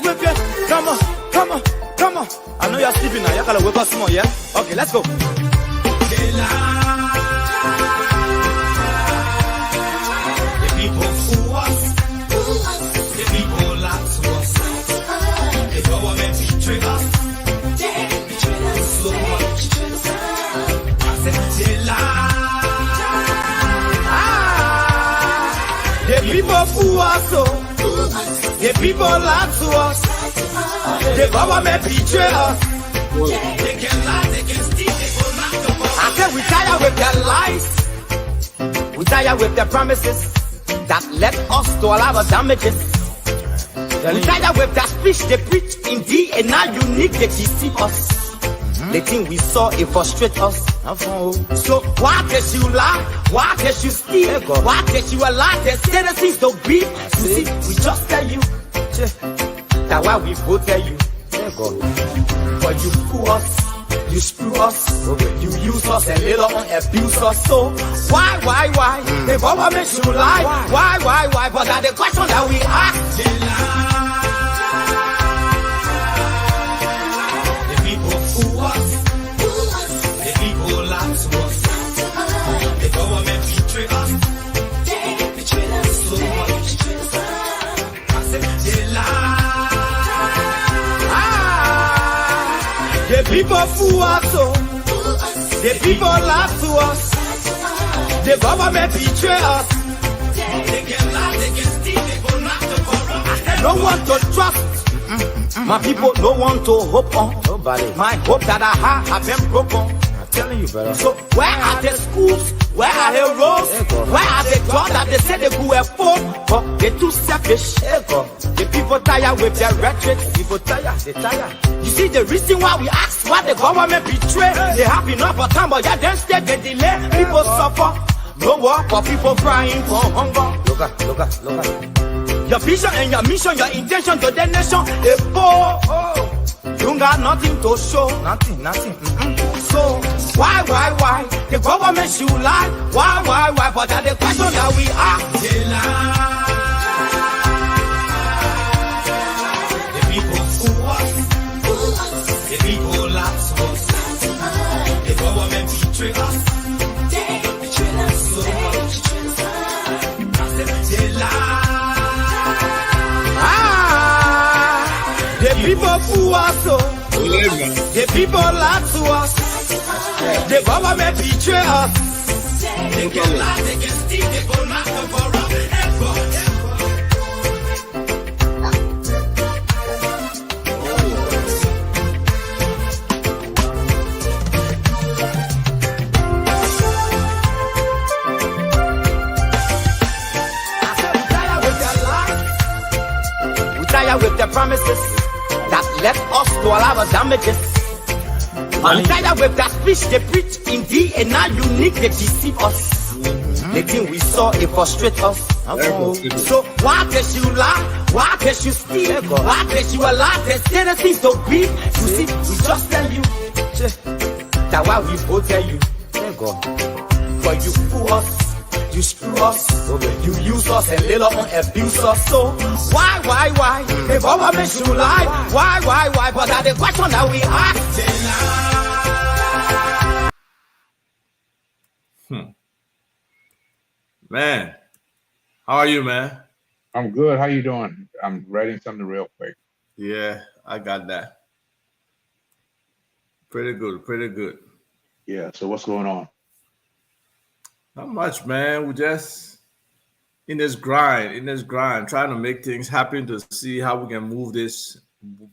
with you. Come on, come on, come on. I know you're sleeping now. You gotta wake up some more, yeah? Okay, let's go. The people fool us. The people lie to us. The government betray us. They betray us so much. I said they lie. The people fool us, so the people lie to us. The government betray us. They can lie, they can steal, they go knock the ball. I said we tired with their lies. We tired with their promises that led us to all our damages. We tired with their speech they preach indeed, and now unique they deceive us. The thing we saw, it frustrate us. So why can you lie? Why can you steal? Why can you allow the citizens to be? You see, we just tell you that why we voted you. But you fool us, you screw us, you use us and later on abuse us. So why? The government should lie. Why? But that's the question that we ask. The people fool us. The people lie to us. The government betray us. They betray us so much. I said they lie. The people fool us, so the people lie to us. The government betray us. They can lie, they can steal, they go knock the corrupt. No one to trust. My people, no one to hope on. Nobody. My hope that I have been broken. I'm telling you, brother. So where are the schools? Where are the roads? Where are the jobs that they say they could afford? But they're too selfish. The people tired with their rhetoric. People tired, they tired. You see the reason why we ask why the government betray. They have enough of time, but yeah, then instead they delay. People suffer. No work for people crying for hunger. Look at. Your vision and your mission, your intention to the nation, they poor. You got nothing to show. Nothing. So why? The government should lie. Why? But that's the question that we ask. They lie. The people fool us. The people lie to us. The government betray us. They betray us so much. I said they lie. The people fool us, so the people lie to us. The government betray us. They can lie, they can steal, they go knock the corrupt. We tired with their promises that led us to all our damages. I'm tired with that speech they preach indeed, and now unique they deceive us. The thing we saw, it frustrate us. So why can you lie? Why can you steal? Why can you allow the citizens to be? You see, we just tell you that why we voted you. But you fool us. You screw us, you use us and later on abuse us. So why? The government should lie. Why? But that's the question that we ask. Man, how are you, man? I'm good. How you doing? I'm writing something real quick. Yeah, I got that. Pretty good. Yeah, so what's going on? Not much, man. We're just in this grind, trying to make things happen to see how we can move this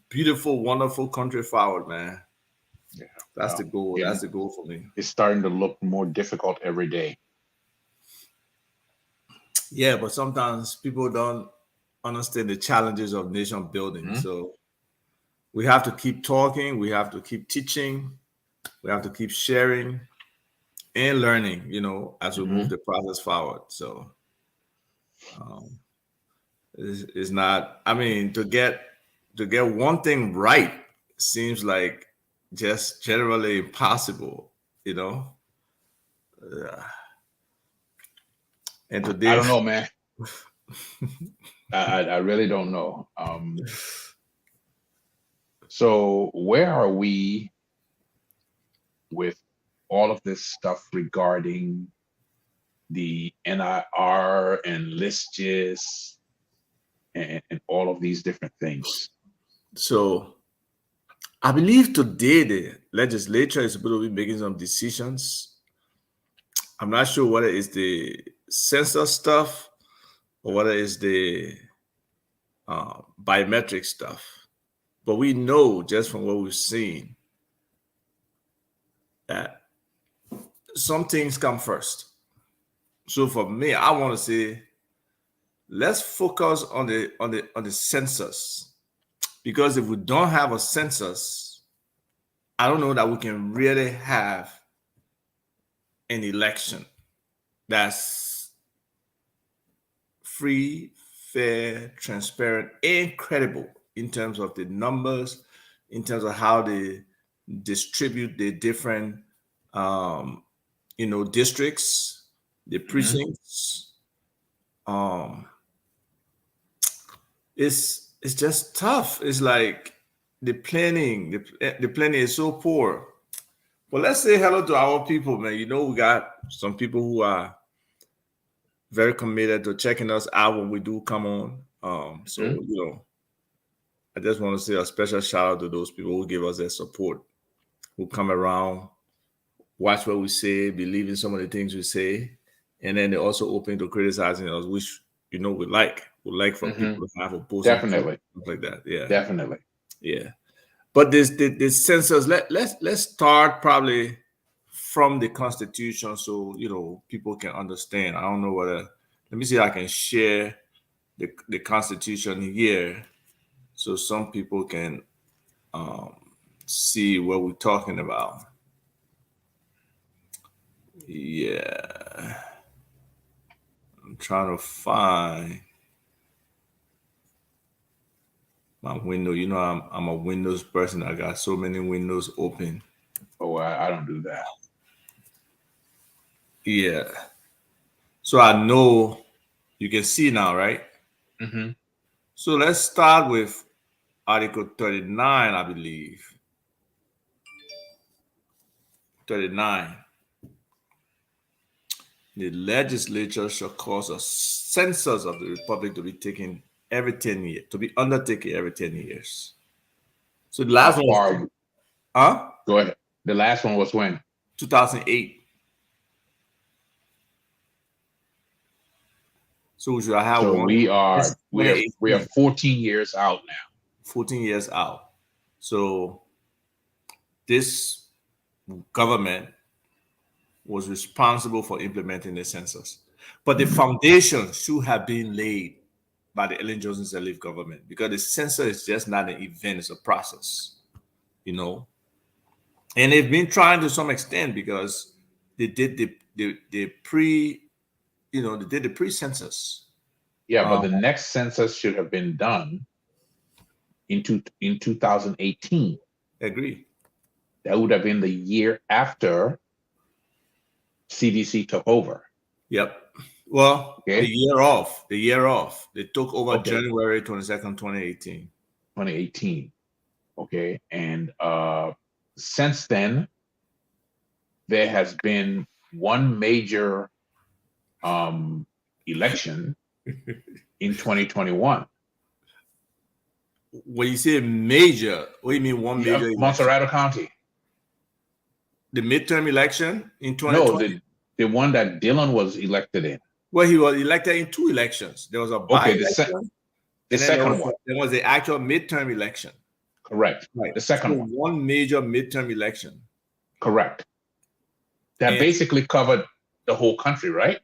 beautiful, wonderful country forward, man. Yeah, that's the goal. Yeah. That's the goal for me. It's starting to look more difficult every day. Yeah, but sometimes people don't understand the challenges of nation building. So we have to keep talking. We have to keep teaching. We have to keep sharing and learning, as we move the process forward. So it's not, to get one thing right seems like just generally impossible, and today, I don't know, man. I really don't know. So where are we with all of this stuff regarding the NIR and listages and all of these different things? So I believe today the legislature is supposed to be making some decisions. I'm not sure whether it's the census stuff or whether it's the biometric stuff. But we know just from what we've seen that some things come first. So for me, I want to say let's focus on the census, because if we don't have a census, I don't know that we can really have an election that's free, fair, transparent, and credible in terms of the numbers, in terms of how they distribute the different districts, the precincts. It's just tough. It's like the planning is so poor. Well, let's say hello to our people, man. We got some people who are very committed to checking us out when we do come on. So I just want to say a special shout out to those people who give us their support, who come around, watch what we say, believe in some of the things we say, and then they're also open to criticizing us, which we like. We like for people to have a post. Definitely. Like that. Yeah. Definitely. Yeah. But this census, let's start probably from the Constitution, so people can understand. I don't know whether, let me see if I can share the Constitution here so some people can see what we're talking about. Yeah, I'm trying to find my window. I'm a Windows person. I got so many windows open. Oh, I don't do that. Yeah. So I know you can see now, right? So let's start with Article 39, I believe. 39. The legislature shall cause a census of the Republic to be taken every 10 years, to be undertaken every 10 years. So the last one was, Go ahead. The last one was when? 2008. So should I have so one? we are 14 years out now. 14 years out. So this government was responsible for implementing the census. But the foundation should have been laid by the Ellen Johnson Sirleaf government, because the census is just not an event, it's a process, And they've been trying to some extent, because they did the pre-census. Yeah, but the next census should have been done in 2018. Agree. That would have been the year after CDC took over. Yep. Well, okay. The year off. They took over January 22nd, 2018. 2018. Okay. And since then, there has been one major election in 2021. When you say major, what do you mean one major election? Montserrat County. The midterm election in 2020? No, the one that Dylan was elected in. Well, he was elected in two elections. There was a by-election. The second one. There was the actual midterm election. Correct. Right. The second one. One major midterm election. Correct. That basically covered the whole country, right?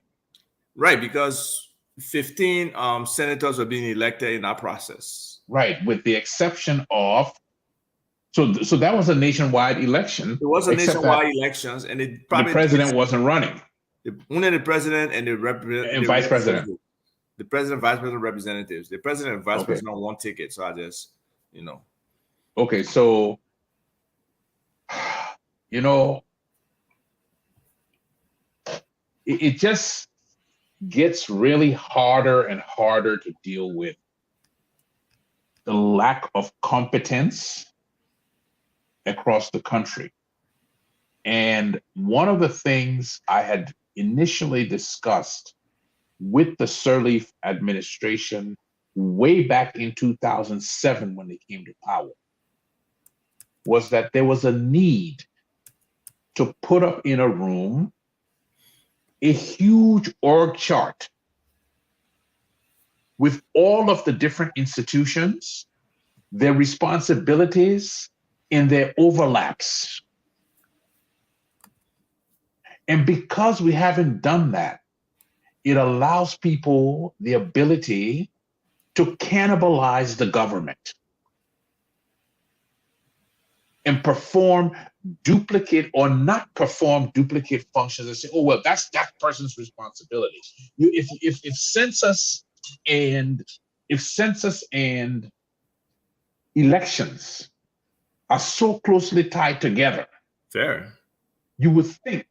Right, because 15 senators were being elected in that process. Right, with the exception of, so that was a nationwide election. It was a nationwide elections, and it probably the president wasn't running. Only the president and the vice president. The president, vice president, representatives. The president and vice president on one ticket. So I just, Okay, so it just gets really harder and harder to deal with the lack of competence across the country. And one of the things I had initially discussed with the Sirleaf administration way back in 2007 when they came to power was that there was a need to put up in a room a huge org chart with all of the different institutions, their responsibilities, and their overlaps. And because we haven't done that, it allows people the ability to cannibalize the government and perform duplicate or not perform duplicate functions and say, oh, well, that's that person's responsibility. If census and elections are so closely tied together, Fair. you would think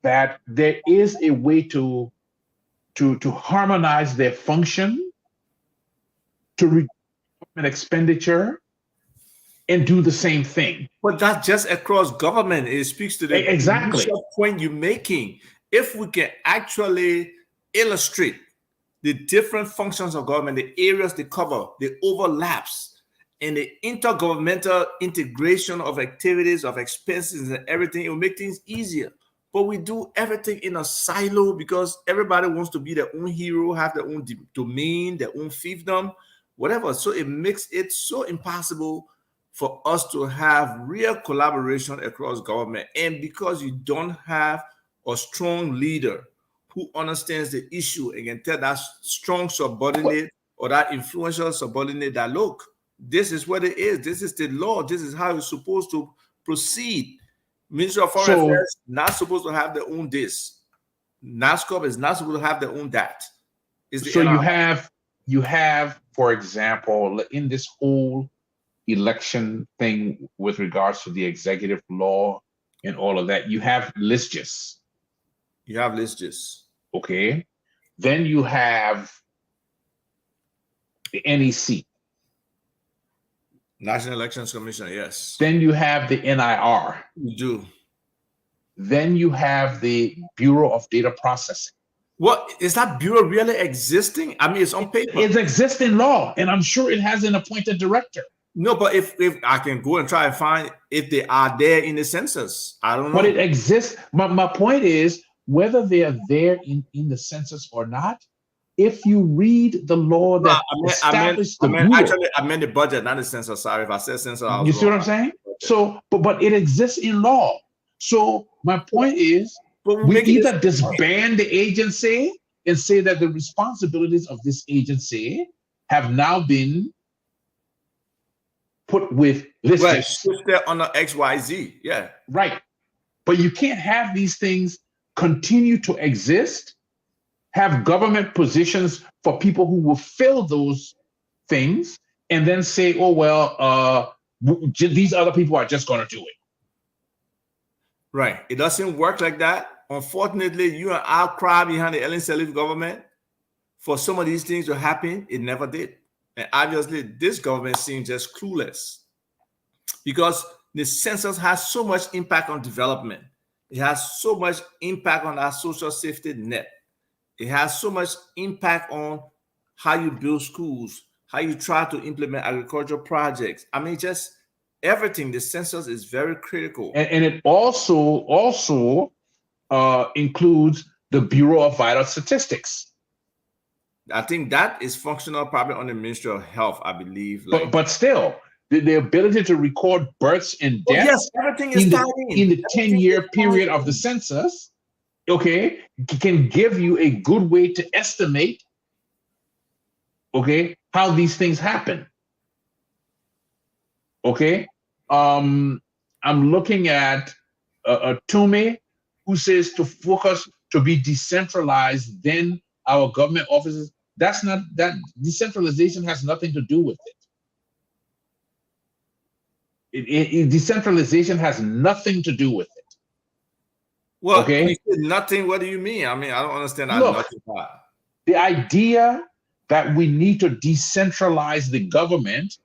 that there is a way to harmonize their function, to reduce expenditure, and do the same thing. But that's just across government. It speaks to the exactly point you're making. If we can actually illustrate the different functions of government, the areas they cover, the overlaps, and the intergovernmental integration of activities, of expenses, and everything, it will make things easier. But we do everything in a silo because everybody wants to be their own hero, have their own domain, their own fiefdom, whatever. So it makes it so impossible for us to have real collaboration across government. And because you don't have a strong leader who understands the issue and can tell that strong subordinate or that influential subordinate that, look, this is what it is. This is the law. This is how it's supposed to proceed. Ministry of Foreign Affairs not supposed to have their own this. NASCOP is not supposed to have their own that. So you have, for example, in this whole election thing with regards to the executive law and all of that, you have listiges. You have listiges. Okay. Then you have the NEC. National Elections Commission, yes. Then you have the NIR. You do. Then you have the Bureau of Data Processing. What is that bureau really existing? I mean, it's on paper. It's existing law, and I'm sure it has an appointed director. No, but if I can go and try and find if they are there in the census, I don't know. But it exists. My point is, whether they are there in the census or not, if you read the law that established the bureau, actually, I meant the budget, not the census. Sorry if I said census. You see what I'm saying? So, but it exists in law. So my point is, we either disband the agency and say that the responsibilities of this agency have now been put with lists. Right, shifted under XYZ. Yeah. Right. But you can't have these things continue to exist, have government positions for people who will fill those things, and then say, oh, well, these other people are just going to do it. Right. It doesn't work like that. Unfortunately, you and I cry behind the Ellen Sirleaf government for some of these things to happen. It never did. And obviously, this government seems just clueless because the census has so much impact on development. It has so much impact on our social safety net. It has so much impact on how you build schools, how you try to implement agricultural projects. I mean, just everything. The census is very critical. And it also includes the Bureau of Vital Statistics. I think that is functional probably on the Ministry of Health, I believe. But still, the ability to record births and deaths yes, everything is in the 10-year period of the census, okay, can give you a good way to estimate, okay, how these things happen. Okay, I'm looking at Toomey, who says to focus, to be decentralized, then our government offices. That's not, that decentralization has nothing to do with it. Decentralization has nothing to do with it. Well, okay, you said nothing. What do you mean? I mean, I don't understand that. Look, the idea that we need to decentralize the government,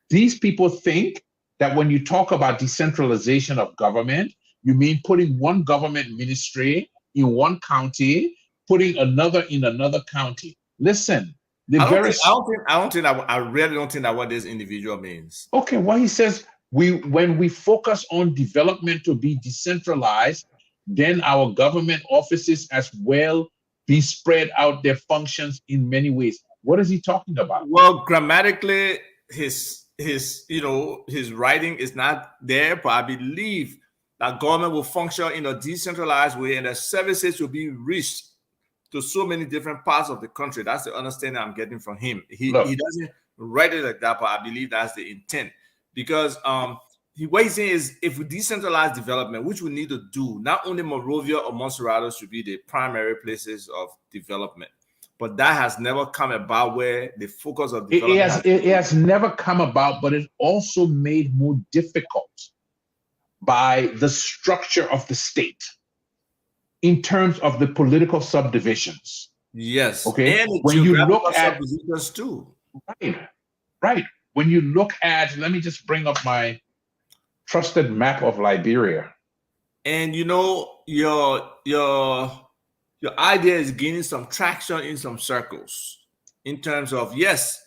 these people think that when you talk about decentralization of government, you mean putting one government ministry in one county, putting another in another county. Listen, the I very don't think I really don't think that what this individual means. okay. Well, he says when we focus on development to be decentralized, then our government offices as well be spread out their functions in many ways. What is he talking about? Well, grammatically, his writing is not there, but I believe that government will function in a decentralized way, and the services will be reached to so many different parts of the country. That's the understanding I'm getting from him. He doesn't write it like that, but I believe that's the intent. Because what he's saying is, if we decentralize development, which we need to do, not only Monrovia or Montserrat should be the primary places of development, but that has never come about where the focus of development it has never come about, but it's also made more difficult by the structure of the state in terms of the political subdivisions. Yes. Okay. And when you look at subdivisions too. Right. When you look at, let me just bring up my trusted map of Liberia. And you know, your idea is gaining some traction in some circles in terms of, yes,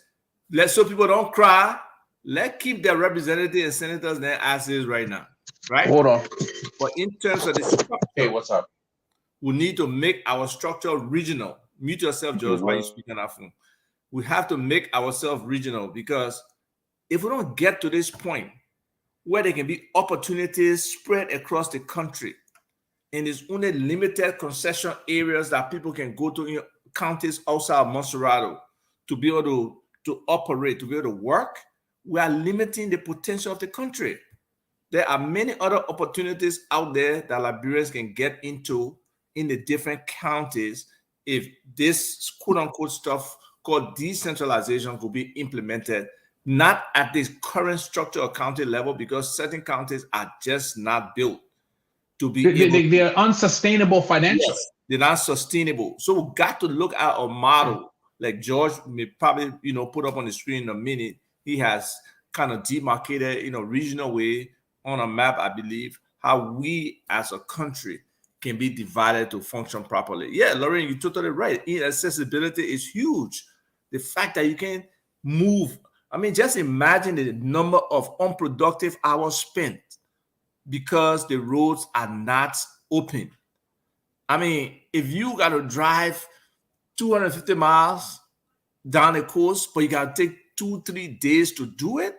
so people don't cry. Let's keep their representatives and senators there as is right now. Right? Hold on. But in terms of the structure, hey, what's up? We need to make our structure regional. Mute yourself, George, while you speak on our phone. We have to make ourselves regional, because if we don't get to this point where there can be opportunities spread across the country, and there's only limited concession areas that people can go to in counties outside of Montserrat to be able to operate, to be able to work, we are limiting the potential of the country. There are many other opportunities out there that Liberians can get into in the different counties if this quote-unquote stuff called decentralization could be implemented, not at this current structure of county level, because certain counties are just not built to be they're unsustainable financially. Yes, they're not sustainable. So we got to look at a model like George may probably put up on the screen in a minute. He has kind of demarcated in a regional way on a map, I believe, how we as a country can be divided to function properly. Yeah, Lauren, you're totally right. Inaccessibility is huge. The fact that you can move, I mean, just imagine the number of unproductive hours spent because the roads are not open. I mean, if you got to drive 250 miles down the coast, but you got to take 2-3 days to do it,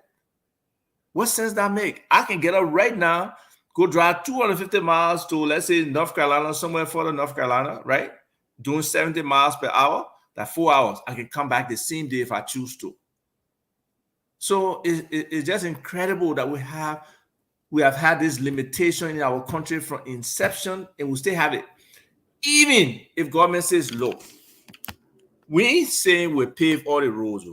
what sense that make? I can get up right now, go drive 250 miles to, let's say, North Carolina, somewhere further North Carolina, right? Doing 70 miles per hour, that 4 hours, I can come back the same day if I choose to. So it's just incredible that we have had this limitation in our country from inception, and we still have it. Even if government says, look, we ain't saying we pave all the roads,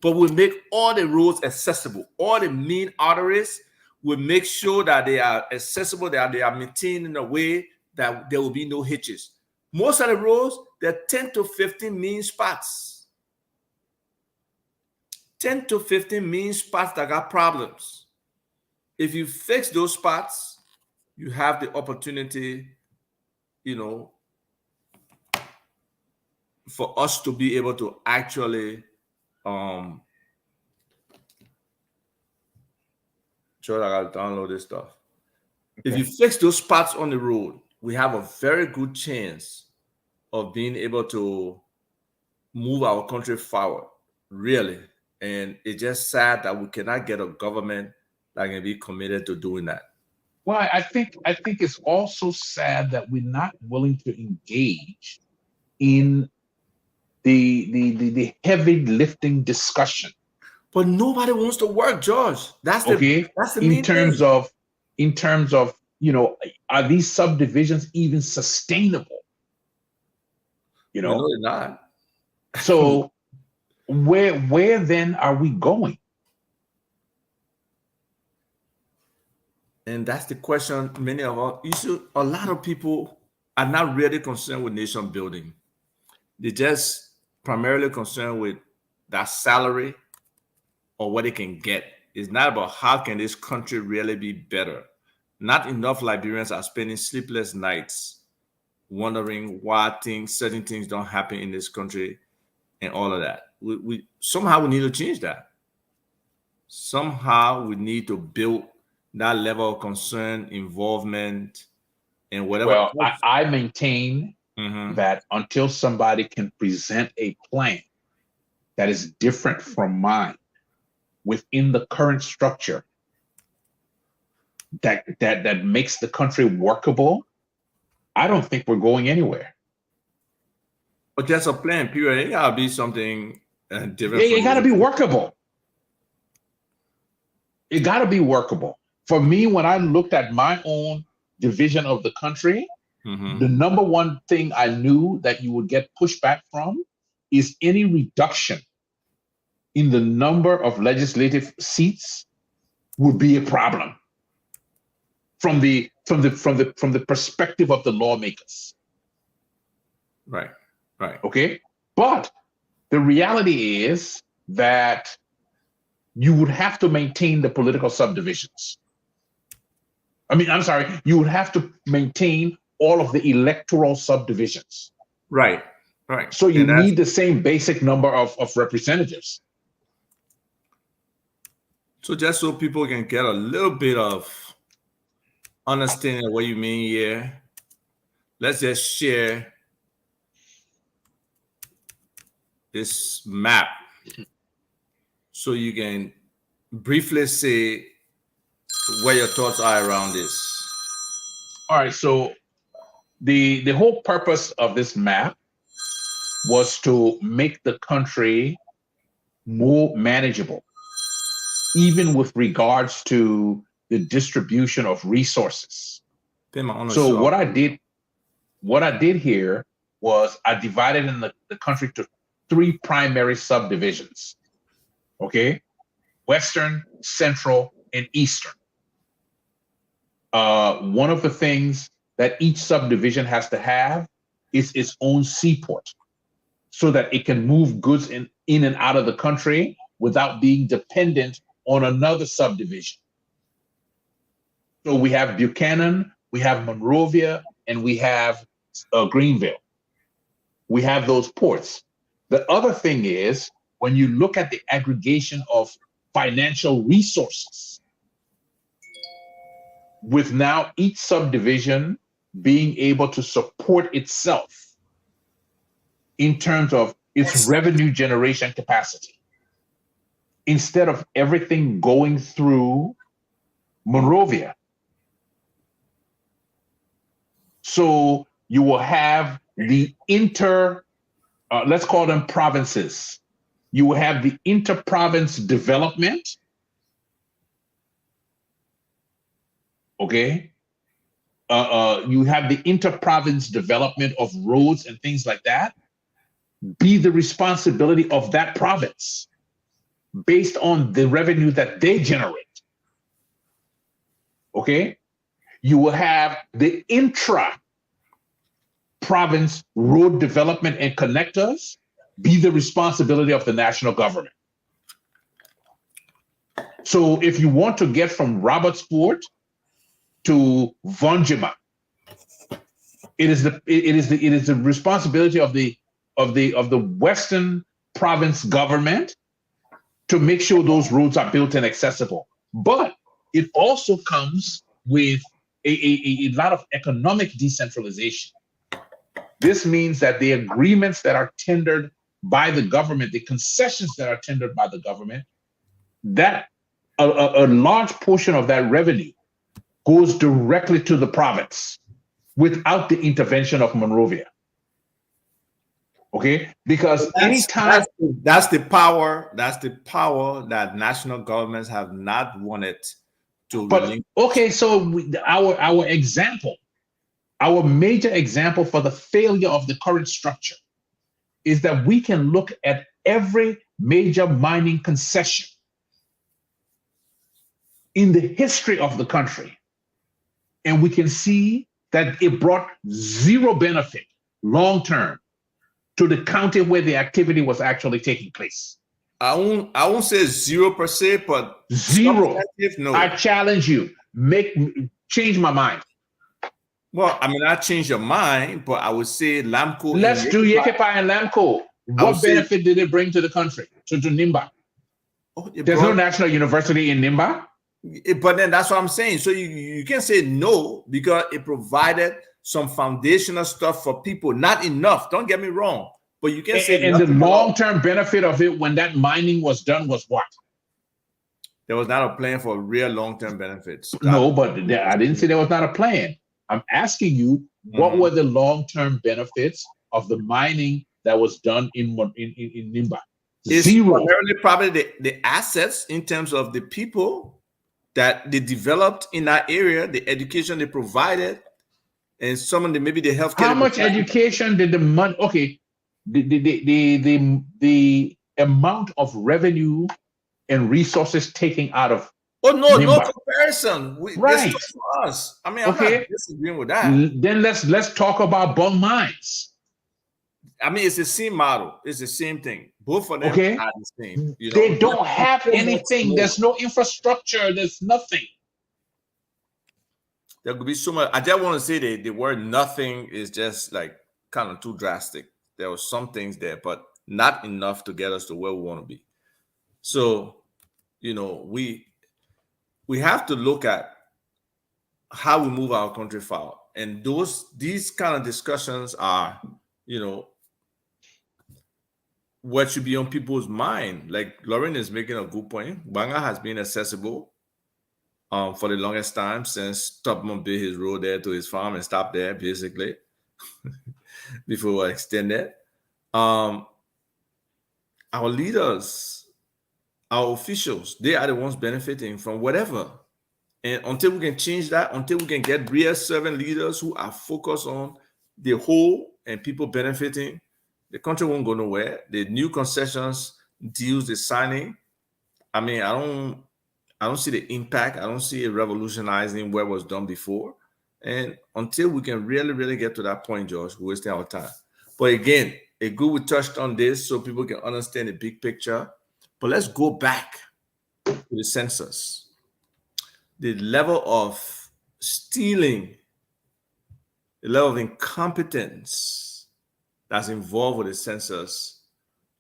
but we make all the roads accessible. All the main arteries, we make sure that they are accessible, that they are maintained in a way that there will be no hitches. Most of the roads, there are 10 to 15 main spots. 10 to 15 main spots that got problems. If you fix those spots, you have the opportunity, for us to be able to actually sure, I gotta download this stuff. Okay. If you fix those spots on the road, we have a very good chance of being able to move our country forward, really. And it's just sad that we cannot get a government that can be committed to doing that. Well, I think it's also sad that we're not willing to engage in the heavy lifting discussion. But nobody wants to work, George. That's the main thing. In terms of, are these subdivisions even sustainable? No, they're not. So where then are we going? And that's the question many of us, a lot of people are not really concerned with nation building. They're just primarily concerned with that salary or what they can get. It's not about how can this country really be better. Not enough Liberians are spending sleepless nights wondering why certain things don't happen in this country and all of that. We somehow we need to change that. Somehow we need to build that level of concern, involvement, and whatever. Well, I maintain that until somebody can present a plan that is different from mine within the current structure that makes the country workable, I don't think we're going anywhere. But that's a plan, period. It gotta be something different. It gotta be workable. It gotta be workable. For me, when I looked at my own division of the country, the number one thing I knew that you would get pushback from is any reduction in the number of legislative seats would be a problem from the perspective of the lawmakers. Right. Okay. But the reality is that you would have to maintain the political subdivisions. You would have to maintain all of the electoral subdivisions. Right. So you need the same basic number of representatives. So just so people can get a little bit of understanding of what you mean here, let's just share this map so you can briefly say what your thoughts are around this. All right, so the whole purpose of this map was to make the country more manageable, even with regards to the distribution of resources. So what I did here was I divided in the country to 3 primary subdivisions. Okay, Western, Central, and Eastern. One of the things that each subdivision has to have is its own seaport, so that it can move goods in and out of the country without being dependent on another subdivision. So we have Buchanan, we have Monrovia, and we have Greenville. We have those ports. The other thing is, when you look at the aggregation of financial resources, with now each subdivision being able to support itself in terms of its revenue generation capacity, instead of everything going through Monrovia. So you will have the let's call them provinces. You will have the inter-province development. Okay. You have the inter-province development of roads and things like that be the responsibility of that province based on the revenue that they generate. Okay. You will have the intra-province road development and connectors be the responsibility of the national government. So if you want to get from Robertsport to Vonjima, it is the responsibility of the Western province government to make sure those roads are built and accessible. But it also comes with a lot of economic decentralization. This means that the agreements that are tendered by the government, the concessions that are tendered by the government, that a large portion of that revenue goes directly to the province without the intervention of Monrovia. Okay, because anytime that's the power that national governments have not wanted to. But okay, so our example, our major example for the failure of the current structure is that we can look at every major mining concession in the history of the country, and we can see that it brought zero benefit long-term to the county where the activity was actually taking place. I won't say 0%, but Zero. no. I challenge you. Change my mind. Well, I mean, I changed your mind, but I would say Lamco. Let's do Yekepa and Lamco. What benefit did it bring to the country, to Nimba? There's no national university in Nimba. But then that's what I'm saying. So you can't say no, because it provided some foundational stuff for people. Not enough. Don't get me wrong. But you can't say. And the long-term benefit of it when that mining was done was what? There was not a plan for real long-term benefits. No, but I didn't say there was not a plan. I'm asking you, what were the long-term benefits of the mining that was done in Nimba? Zero. It's probably the assets in terms of the people that they developed in that area, the education they provided, and some of the maybe the healthcare. How much education did the money? Okay, the amount of revenue and resources taken out of. Oh no, Nimba. No comparison. Right. For us. I mean, I'm not disagreeing with that. Then let's talk about bone mines. I mean, it's the same model. It's the same thing. Both of them are the same. You know? They don't have anything. There's no infrastructure. There's nothing. There could be so much. I just want to say the word nothing is just like kind of too drastic. There were some things there, but not enough to get us to where we want to be. So, you know, we have to look at how we move our country forward. And these kind of discussions are, you know, what should be on people's mind. Like Lauren is making a good point. Banga has been accessible for the longest time since Tubman built his road there to his farm and stopped there, basically, before we extended. Our leaders, our officials, they are the ones benefiting from whatever. And until we can change that, until we can get real servant leaders who are focused on the whole and people benefiting, the country won't go nowhere. The new concessions deals, the signing, I mean, I don't see the impact. I don't see it revolutionizing what was done before. And until we can really, really get to that point, George, we're wasting our time. But again, it's good we touched on this so people can understand the big picture. But let's go back to the census. The level of stealing, the level of incompetence that's involved with the census,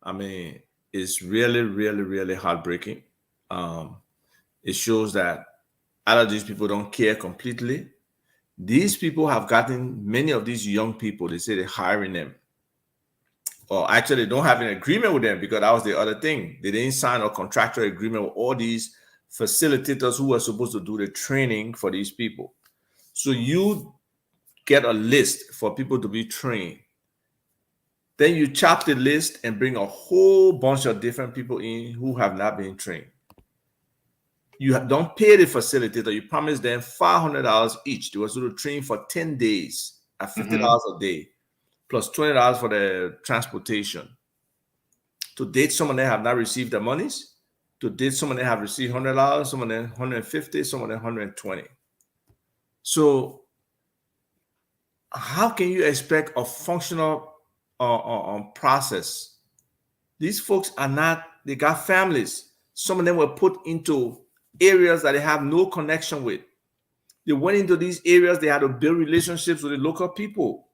I mean, is really, really, really heartbreaking. It shows that a lot of these people don't care completely. These people have gotten many of these young people, they say they're hiring them. Or actually, they don't have an agreement with them, because that was the other thing. They didn't sign a contractual agreement with all these facilitators who were supposed to do the training for these people. So you get a list for people to be trained. Then you chop the list and bring a whole bunch of different people in who have not been trained. You don't pay the facilitator. You promise them $500 each. They were supposed to train for 10 days at $50 a day, plus $20 for the transportation. To date, some of them have not received their monies. To date, some of them have received $100, some of them $150, some of them $120. So how can you expect a functional process? These folks are not, they got families. Some of them were put into areas that they have no connection with. They went into these areas, they had to build relationships with the local people.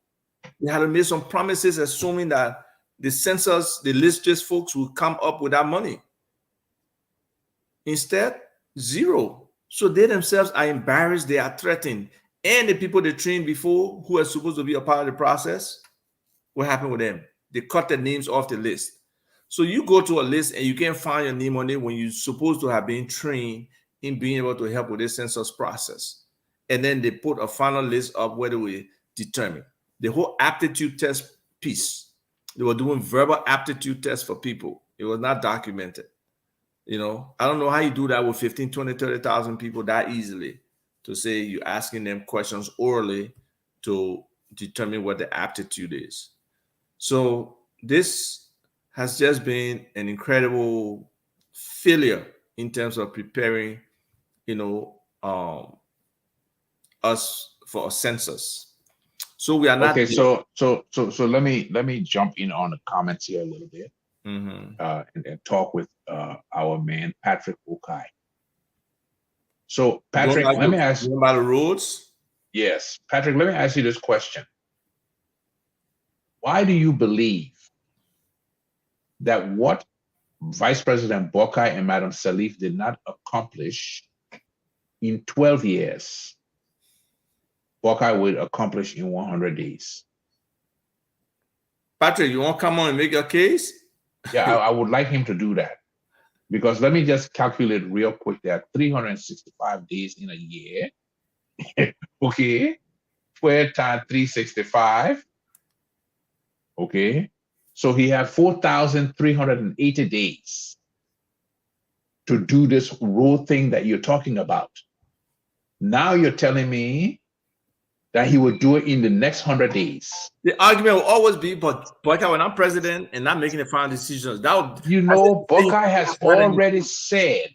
They had to make some promises, assuming that the census, the list folks will come up with that money. Instead, zero. So they themselves are embarrassed, they are threatened. And the people they trained before, who are supposed to be a part of the process, what happened with them? They cut their names off the list. So you go to a list and you can't find your name on it when you're supposed to have been trained in being able to help with this census process. And then they put a final list up where they will determine. The whole aptitude test piece, they were doing verbal aptitude tests for people. It was not documented. You know, I don't know how you do that with 15, 20, 30,000 people that easily, to say you're asking them questions orally to determine what the aptitude is. So this has just been an incredible failure in terms of preparing, you know, us for a census. So we are not okay. So let me jump in on the comments here a little bit. and talk with our man Patrick Okai. So Patrick, let me ask you about the roads. Yes, Patrick, let me ask you this question. Why do you believe that what Vice President Boakai and Madam Salif did not accomplish in 12 years, Boakai would accomplish in 100 days? Patrick, you want to come on and make your case? Yeah, I would like him to do that. Because let me just calculate real quick. There are 365 days in a year. Okay. 12 times 365. Okay. So he had 4,380 days to do this road thing that you're talking about. Now you're telling me that he would do it in the next 100 days. The argument will always be, but Boakai, when I'm president and not making the final decisions, Boakai has already said,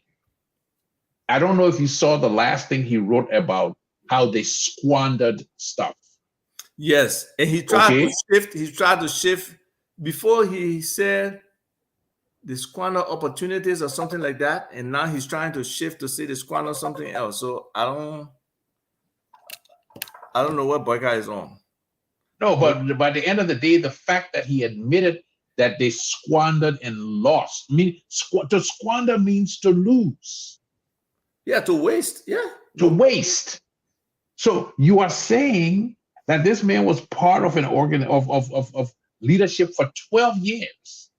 I don't know if you saw the last thing he wrote about how they squandered stuff. Yes, and he tried to shift before he said the squander opportunities or something like that, and now he's trying to shift to say the squander something else. So I don't know what Boakai is on. No, but by the end of the day, the fact that he admitted that they squandered and lost. To squander means to lose. Yeah, to waste. Yeah. To waste. So you are saying that this man was part of an organ of leadership for 12 years.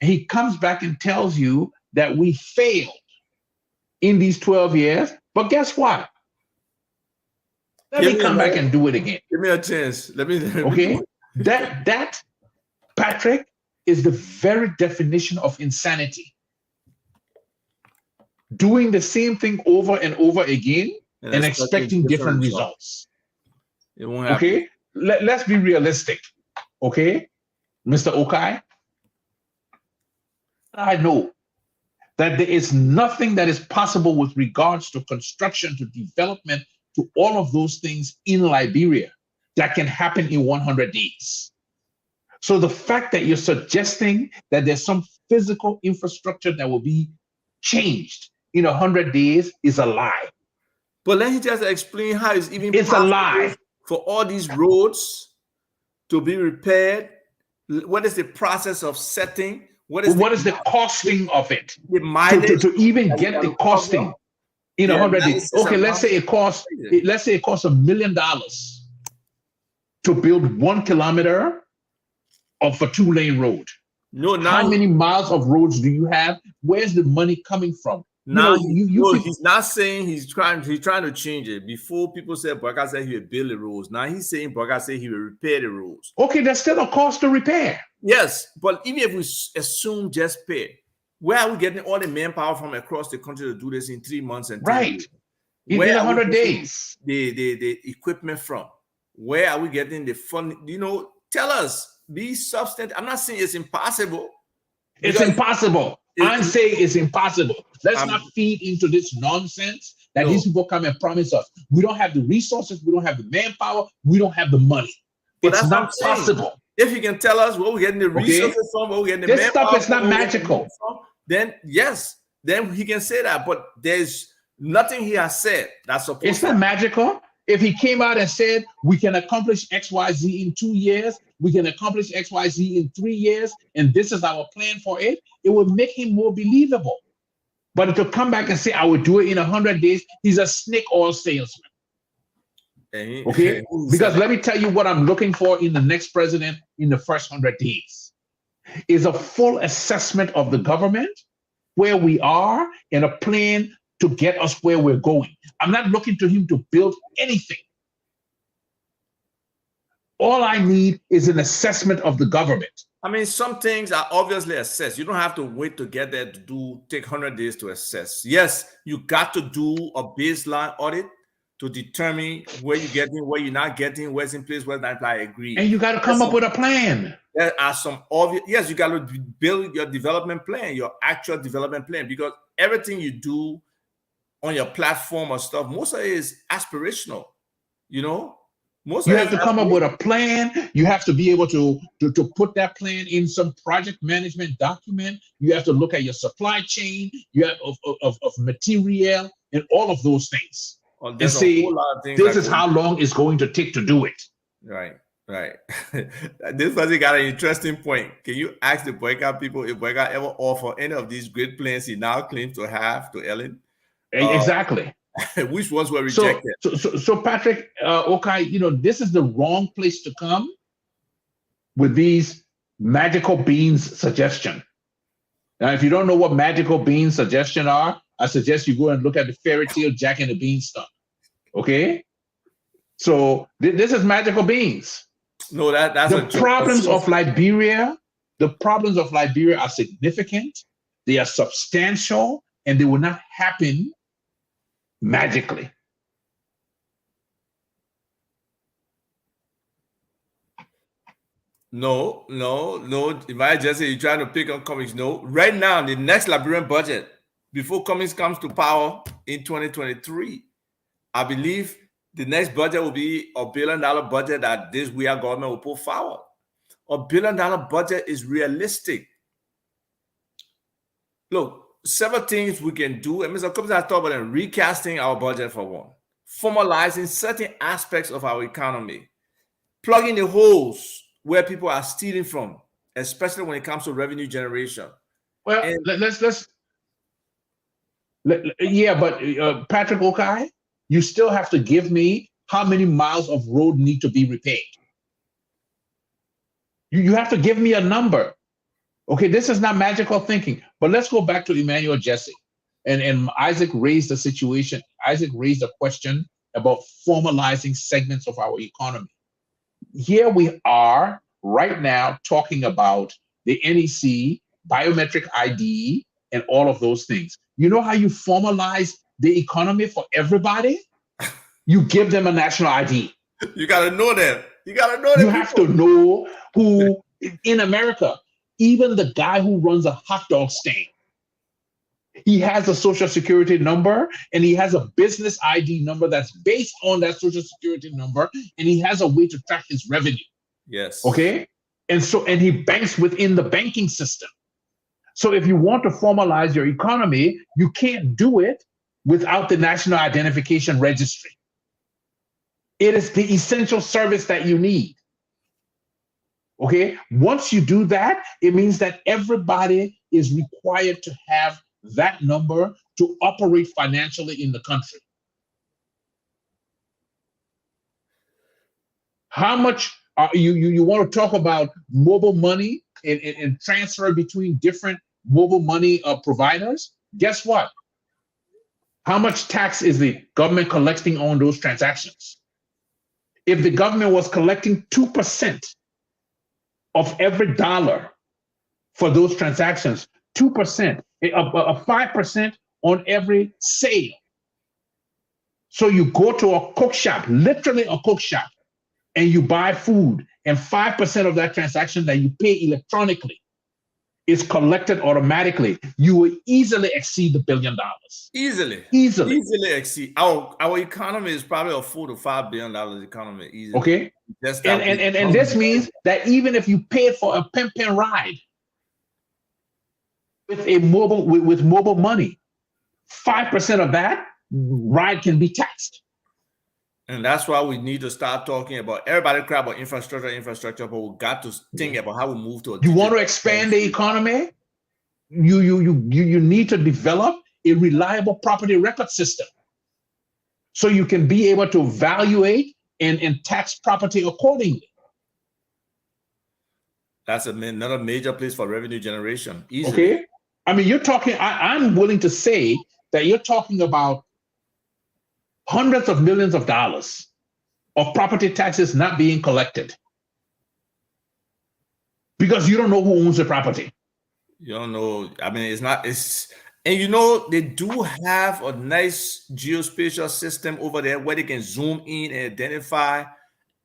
And he comes back and tells you that we failed in these 12 years. But guess what? Let me come back and do it again. Give me a chance. Let me okay. That Patrick is the very definition of insanity. Doing the same thing over and over again and expecting different results. It won't happen. Okay. Let's be realistic. Okay, Mr. Okai. I know that there is nothing that is possible with regards to construction, to development, to all of those things in Liberia that can happen in 100 days. So the fact that you're suggesting that there's some physical infrastructure that will be changed in 100 days is a lie. But let me just explain how it's even a lie for all these roads to be repaired. What is the process of setting? What is the costing of it? The mileage to even get the costing in 100 days. Okay, let's say it costs $1 million to build 1 kilometer of a 2-lane road. No, how many miles of roads do you have? Where's the money coming from? Now he's not saying he's trying to change it. Before people said Boakai said he would build the roads. Now he's saying Boakai said he will repair the roads. Okay, there's still a cost to repair. Yes, but even if we assume just pay, where are we getting all the manpower from across the country to do this in 3 months and right in 100 days? The equipment from? Where are we getting the fund? Tell us. Be substantive. I'm not saying it's impossible. It's impossible. I'm saying it's impossible. Let's not feed into this nonsense that these people come and promise us. We don't have the resources. We don't have the manpower. We don't have the money. But it's not possible. If you can tell us where we're getting the resources from, where we're getting the manpower. This stuff is not magical. Then yes, then he can say that. But there's nothing he has said that's supposed. It's not magical. If he came out and said, we can accomplish XYZ in 2 years, we can accomplish XYZ in 3 years, and this is our plan for it, it would make him more believable. But to come back and say, I will do it in 100 days, he's a snake oil salesman. Okay? Because let me tell you what I'm looking for in the next president in the first 100 days is a full assessment of the government, where we are, and a plan to get us where we're going. I'm not looking to him to build anything. All I need is an assessment of the government. I mean, some things are obviously assessed. You don't have to wait to get there to take 100 days to assess. Yes, you got to do a baseline audit to determine where you're getting, where you're not getting, where's in place, where's not. I agree. And you got to come up with a plan. There are some obvious, yes, you got to build your development plan, your actual development plan, because everything you do on your platform or stuff, most of it is aspirational, You have to come up with a plan. You have to be able to put that plan in some project management document. You have to look at your supply chain, you have of material and all of those things. And say, this is how long it's going to take to do it. Right. This person got an interesting point. Can you ask the Boyka people if Boyka ever offer any of these great plans he now claims to have to Ellen? Exactly. Which ones were rejected? So Patrick, Okai, this is the wrong place to come with these magical beans suggestion. Now, if you don't know what magical beans suggestion are, I suggest you go and look at the fairy tale Jack and the Beanstalk. Okay? So this is magical beans. No, that's the problems of Liberia. The problems of Liberia are significant. They are substantial, and they will not happen magically. No. If just say you're trying to pick on Cummings, no. Right now, the next Liberian budget, before Cummings comes to power in 2023, I believe the next budget will be $1 billion budget that this our government will put forward. $1 billion budget is realistic. Look, several things we can do, and Mr. Cummings has talked about recasting our budget for one, formalizing certain aspects of our economy, plugging the holes where people are stealing from, especially when it comes to revenue generation. Well, but Patrick Okai, you still have to give me how many miles of road need to be repaired. You have to give me a number. Okay, this is not magical thinking. But let's go back to Emmanuel Jesse. And Isaac raised the situation. Isaac raised a question about formalizing segments of our economy. Here we are right now talking about the NEC, biometric ID, and all of those things. You know how you formalize the economy for everybody? You give them a national ID. You got to know them. You have to know who, in America, even the guy who runs a hot dog stand, he has a social security number and he has a business ID number that's based on that social security number, and he has a way to track his revenue. Yes. Okay. And he banks within the banking system. So if you want to formalize your economy, you can't do it without the National Identification Registry. It is the essential service that you need. Okay. Once you do that, it means that everybody is required to have that number to operate financially in the country. How much you want to talk about mobile money and transfer between different mobile money providers? Guess what? How much tax is the government collecting on those transactions? If the government was collecting 2% of every dollar for those transactions, 2%, a 5% on every sale. So you go to a cook shop, literally a cook shop, and you buy food, and 5% of that transaction that you pay electronically is collected automatically. You will easily exceed the $1 billion. Easily exceed. Our economy is probably a $4 to $5 billion economy. Easily. Okay. And this means that even if you paid for a pen ride with mobile money, 5% of that ride can be taxed. And that's why we need to start talking about, everybody cry about infrastructure, but we got to think about how we move to you want to expand the economy? You need to develop a reliable property record system so you can be able to evaluate and tax property accordingly. That's another major place for revenue generation. Easily. Okay. I mean, you're talking, I'm willing to say that you're talking about hundreds of millions of dollars of property taxes not being collected because you don't know who owns the property. You don't know. I mean, and they do have a nice geospatial system over there where they can zoom in and identify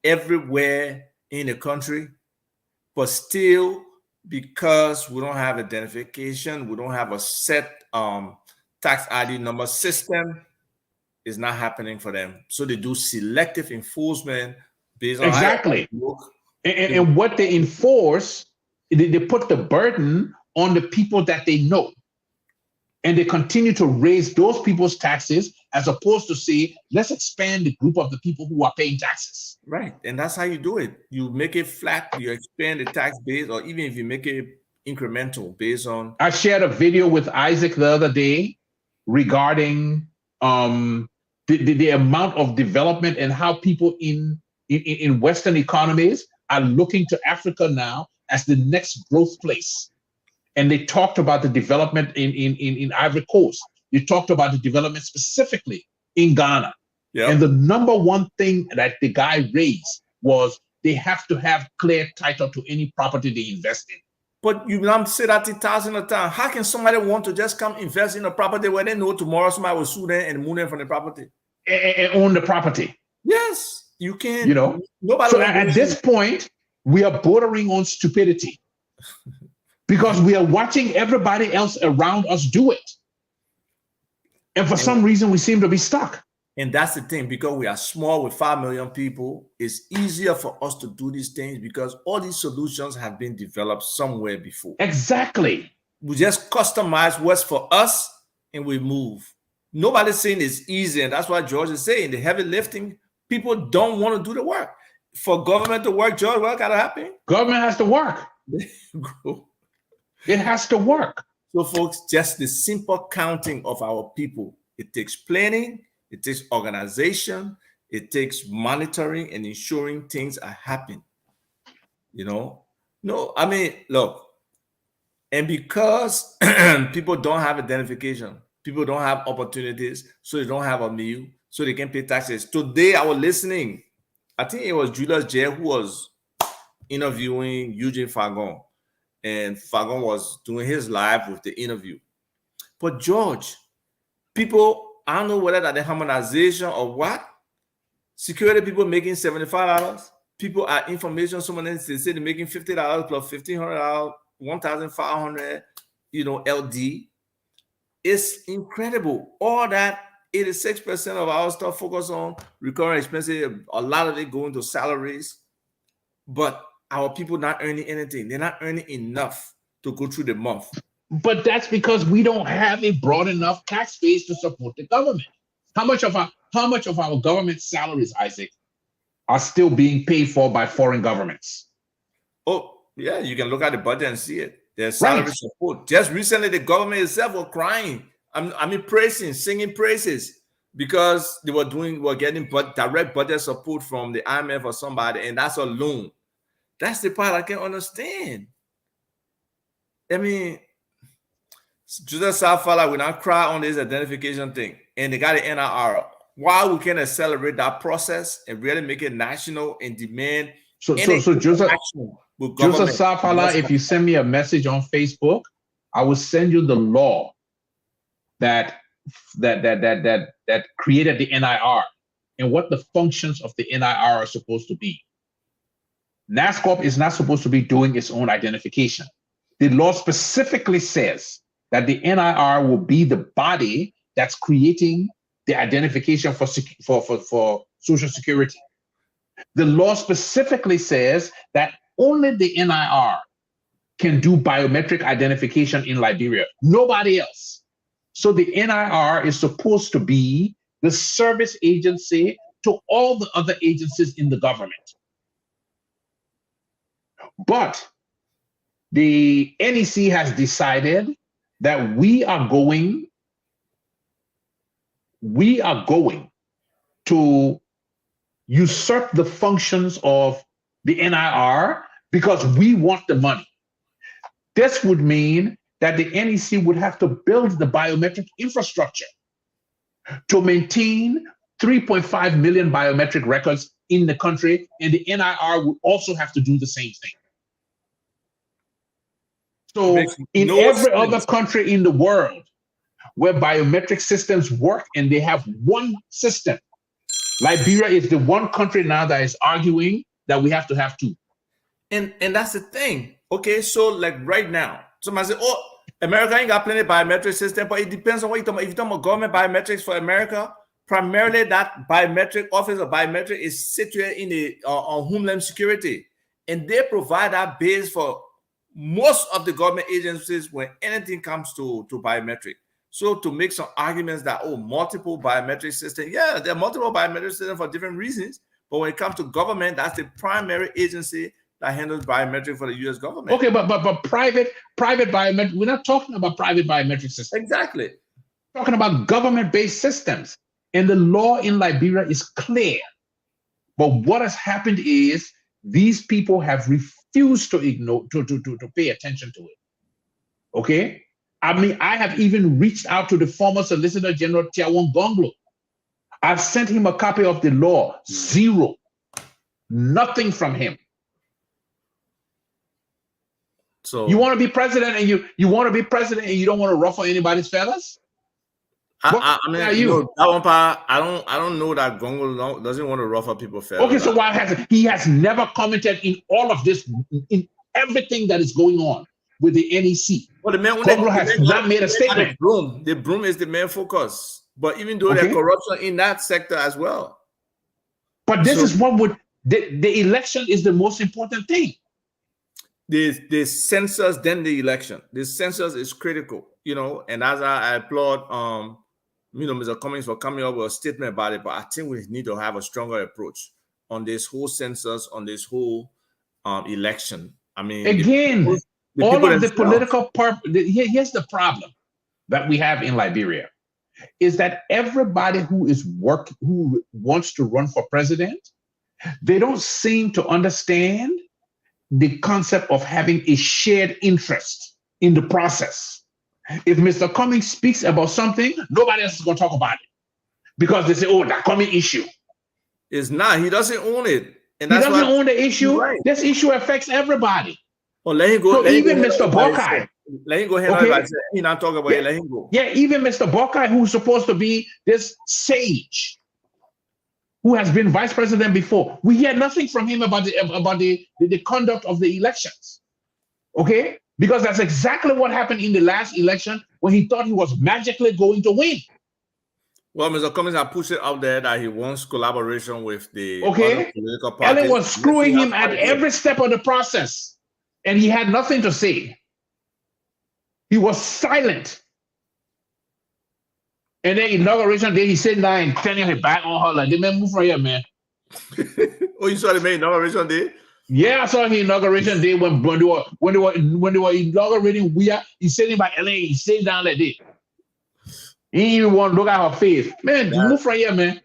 everywhere in the country, but still, because we don't have identification, we don't have a set tax ID number system, is not happening for them. So they do selective enforcement Based on exactly. And what they enforce, they put the burden on the people that they know. And they continue to raise those people's taxes as opposed to say, let's expand the group of the people who are paying taxes. Right. And that's how you do it. You make it flat, you expand the tax base, or even if you make it incremental based on. I shared a video with Isaac the other day regarding the amount of development and how people in Western economies are looking to Africa now as the next growth place. And they talked about the development in Ivory Coast. They talked about the development specifically in Ghana. Yep. And the number one thing that the guy raised was they have to have clear title to any property they invest in. But you don't say that 1,000 a time. How can somebody want to just come invest in a property where they know tomorrow somebody will sue them and move them from the property? And own the property. Yes, you can. You know, nobody. So at this point, we are bordering on stupidity because we are watching everybody else around us do it. And for some reason, we seem to be stuck. And that's the thing, because we are small with 5 million people, it's easier for us to do these things because all these solutions have been developed somewhere before. Exactly. We just customize what's for us and we move. Nobody's saying it's easy. And that's what George is saying. The heavy lifting, people don't want to do the work. For government to work, George, what gotta happen? Government has to work. It has to work. So folks, just the simple counting of our people, it takes planning, it takes organization, it takes monitoring and ensuring things are happening. You know, no, I mean, look, and because people don't have identification, people don't have opportunities, so they don't have a meal, so they can pay taxes. Today, I was listening, I think it was Julius J who was interviewing Eugene Fagon, and Fagon was doing his live with the interview. But George, people, I don't know whether that's the harmonization or what. Security people making $75. People at information, someone else they say they're making $50 plus $1,500, $1,500, you know, LD. It's incredible. All that 86% of our stuff focus on recurring expenses. A lot of it going to salaries, but our people not earning anything. They're not earning enough to go through the month. But that's because we don't have a broad enough tax base to support the government. How much of our government salaries, Isaac, are still being paid for by foreign governments? Oh, yeah, you can look at the budget and see it. There's salary support. Just recently, the government itself was crying. Singing praises because they were getting direct budget support from the IMF or somebody, and that's a loan. That's the part I can understand. I mean, Joseph Safala will not cry on this identification thing, and they got the NIR. Why we can accelerate that process and really make it national and demand. So Joseph Safala, if you send me a message on Facebook, I will send you the law that created the NIR and what the functions of the NIR are supposed to be. NASCORP is not supposed to be doing its own identification. The law specifically says that the NIR will be the body that's creating the identification for Social Security. The law specifically says that only the NIR can do biometric identification in Liberia, nobody else. So the NIR is supposed to be the service agency to all the other agencies in the government. But the NEC has decided that we are going to usurp the functions of the NIR because we want the money. This would mean that the NEC would have to build the biometric infrastructure to maintain 3.5 million biometric records in the country, and the NIR would also have to do the same thing. So in every other country in the world where biometric systems work and they have one system, Liberia is the one country now that is arguing that we have to have two. And that's the thing. Okay, so like right now, somebody say, oh, America ain't got plenty of biometric system, but it depends on what you're talking about. If you're talking about government biometrics for America, primarily that biometric office of biometric is situated in the on Homeland Security, and they provide that base for most of the government agencies when anything comes to biometric. So to make some arguments that multiple biometric systems, yeah, there are multiple biometric systems for different reasons, but when it comes to government, that's the primary agency that handles biometric for the U.S. government. Okay, but private biometric, we're not talking about private biometric systems. Exactly. We're talking about government-based systems. And the law in Liberia is clear. But what has happened is these people have refused to ignore, to pay attention to it. Okay? I mean, I have even reached out to the former Solicitor General Tiawon Gonglo. I've sent him a copy of the law. Zero. Nothing from him. So you want to be president and you want to be president and you don't want to ruffle anybody's feathers? I mean, that one part, I don't know that Gongo doesn't want to ruffle people's feathers. Okay, so why hasn't he has never commented in all of this, in everything that is going on with the NEC? Well, the man has not made a statement. The broom is the main focus, but even though there's corruption in that sector as well. But this is what would the election is the most important thing. The census, then the election. The census is critical, and as I applaud Mr. Cummings for coming up with a statement about it, but I think we need to have a stronger approach on this whole census, on this whole election. I mean, again, all of the political here's the problem that we have in Liberia is that everybody who wants to run for president, they don't seem to understand the concept of having a shared interest in the process. If Mr. Cummings speaks about something, nobody else is going to talk about it because they say, that Cummings issue. It's not. He doesn't own it. And he doesn't own the issue. Right. This issue affects everybody. Well, let him go. So even Mr. Bokai. Let him go ahead. He's not talking about it. Let him go. Yeah, even Mr. Bokai, who's supposed to be this sage, who has been vice president before, we hear nothing from him about the conduct of the elections. Okay? Because that's exactly what happened in the last election when he thought he was magically going to win. Well, Mr. Cummings has pushed it out there that he wants collaboration with the other political parties. Ellen was screwing him at every step of the process, and he had nothing to say. He was silent. And then inauguration day, he sat down and turning his back on her like, man, move from here, man. Oh, you saw the man inauguration day? Yeah, I saw him inauguration day when they were inaugurating Wea. He's sitting by Ellen, he sat down like this. He didn't even want to look at her face. Man, move from here, man.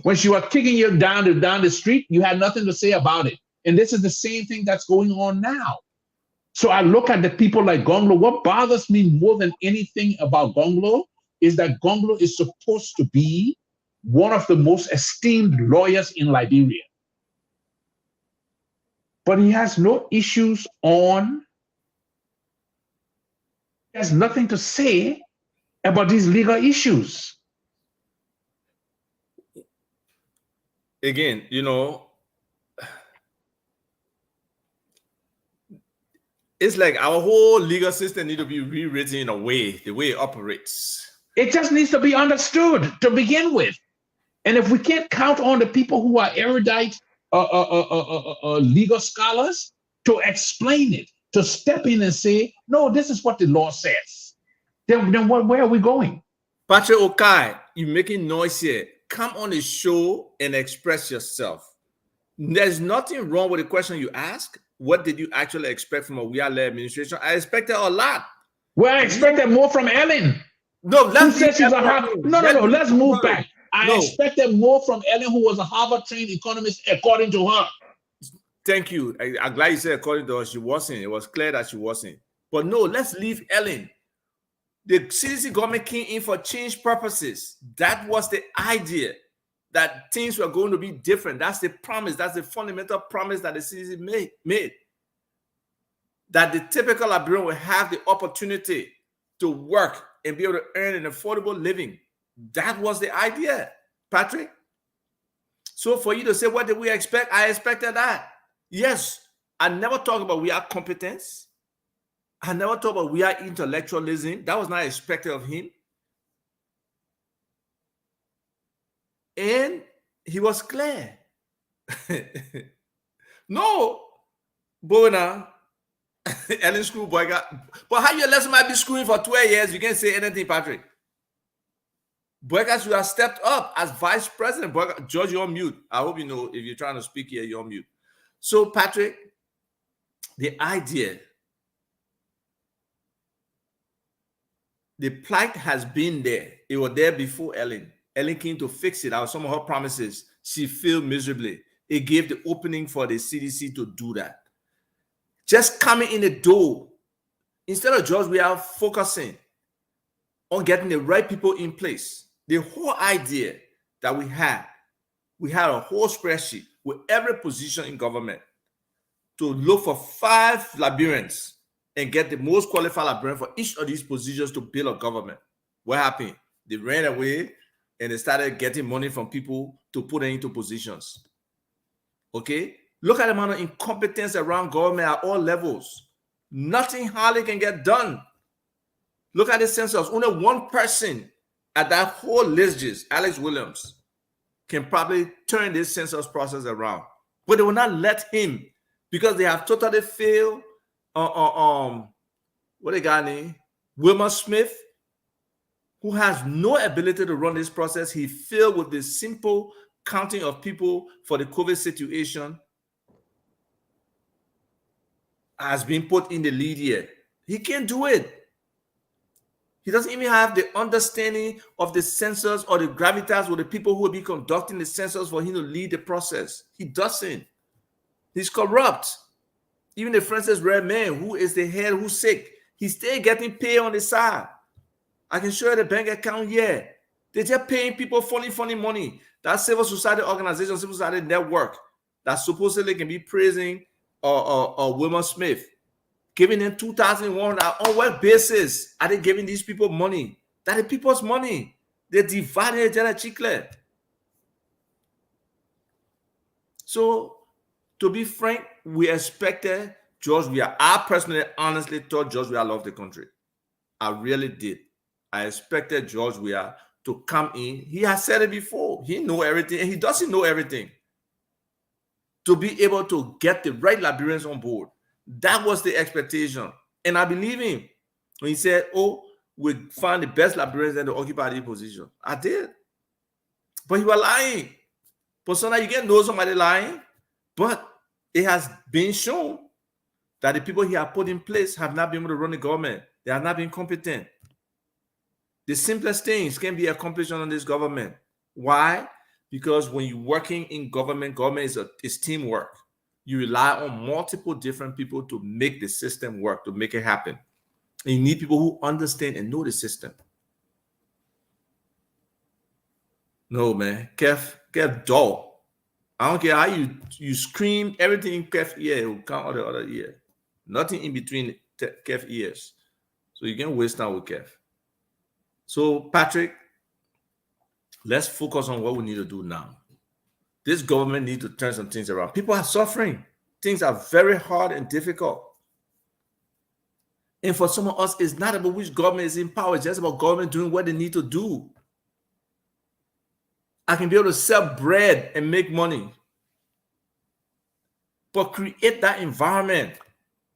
When she was kicking you down the street, you had nothing to say about it. And this is the same thing that's going on now. So I look at the people like Gonglo. What bothers me more than anything about Gonglo is that Gonglo is supposed to be one of the most esteemed lawyers in Liberia. But he has no issues he has nothing to say about these legal issues. Again, it's like our whole legal system needs to be rewritten in a way, the way it operates. It just needs to be understood to begin with. And if we can't count on the people who are erudite legal scholars to explain it, to step in and say, no, this is what the law says, then where are we going? Patrick Okai, you're making noise here. Come on the show and express yourself. There's nothing wrong with the question you ask. What did you actually expect from a Wea-led administration? I expected a lot. Well, I expected more from Ellen. No, let's move back. I expected more from Ellen, who was a Harvard-trained economist, according to her. Thank you. I'm glad you said according to her, she wasn't. It was clear that she wasn't. But no, let's leave Ellen. The CDC government came in for change purposes. That was the idea, that things were going to be different. That's the promise. That's the fundamental promise that the CDC made. That the typical Liberian will have the opportunity to work and be able to earn an affordable living. That was the idea, Patrick. So for you to say, what did we expect? I expected that. Yes, I never talked about we are competence. I never talked about we are intellectualism. That was not expected of him. And he was clear. No, Bona, Ellen Screw boy but how your lesson might be screwing for 12 years, you can't say anything, Patrick. Boygas, you have stepped up as vice president. Boygas, George, you're on mute. I hope you know if you're trying to speak here, you're on mute. So, Patrick, the idea, the plight has been there. It was there before Ellen. Ellen came to fix it. Out some of her promises, she failed miserably. It gave the opening for the CDC to do that. Just coming in the door, instead of George, we are focusing on getting the right people in place. The whole idea that we had a whole spreadsheet with every position in government to look for 5 Liberians and get the most qualified Liberian for each of these positions to build a government. What happened? They ran away and they started getting money from people to put them into positions. Okay? Look at the amount of incompetence around government at all levels. Nothing hardly can get done. Look at the census. Only one person at that whole list, Alex Williams, can probably turn this census process around. But they will not let him because they have totally failed. What a guy named Wilmer Smith, who has no ability to run this process. He failed with the simple counting of people for the COVID situation, has been put in the lead here. He can't do it. He doesn't even have the understanding of the census or the gravitas with the people who will be conducting the census for him to lead the process. He doesn't. He's corrupt. Even the Francis Red Man, who is the head, who's sick, he's still getting paid on the side. I can show you the bank account here. They're just paying people funny money. That civil society organization, civil society network that supposedly can be praising Wilmer Smith, giving them $2,100 on what basis are they giving these people money? That is people's money. They're dividing it like chicle. So, to be frank, we expected George Weah. I personally, honestly thought George Weah loved the country. I really did. I expected George Weah to come in. He has said it before. He knows everything, and he doesn't know everything. To be able to get the right Liberians on board. That was the expectation. And I believe him when he said, oh, we find the best Liberians and to occupy the position. I did. But he was lying. But sometimes you can know somebody lying, but it has been shown that the people he has put in place have not been able to run the government. They have not been competent. The simplest things can be accomplished under this government. Why? Because when you're working in government, is teamwork. You rely on multiple different people to make the system work, to make it happen. And you need people who understand and know the system. No, man. Kev dull. I don't care how you scream everything in Kev ear, it will come out the other ear. Nothing in between Kev ears. So you can waste time with Kev. So, Patrick, let's focus on what we need to do now. This government needs to turn some things around. People are suffering. Things are very hard and difficult. And for some of us, it's not about which government is in power. It's just about government doing what they need to do. I can be able to sell bread and make money. But create that environment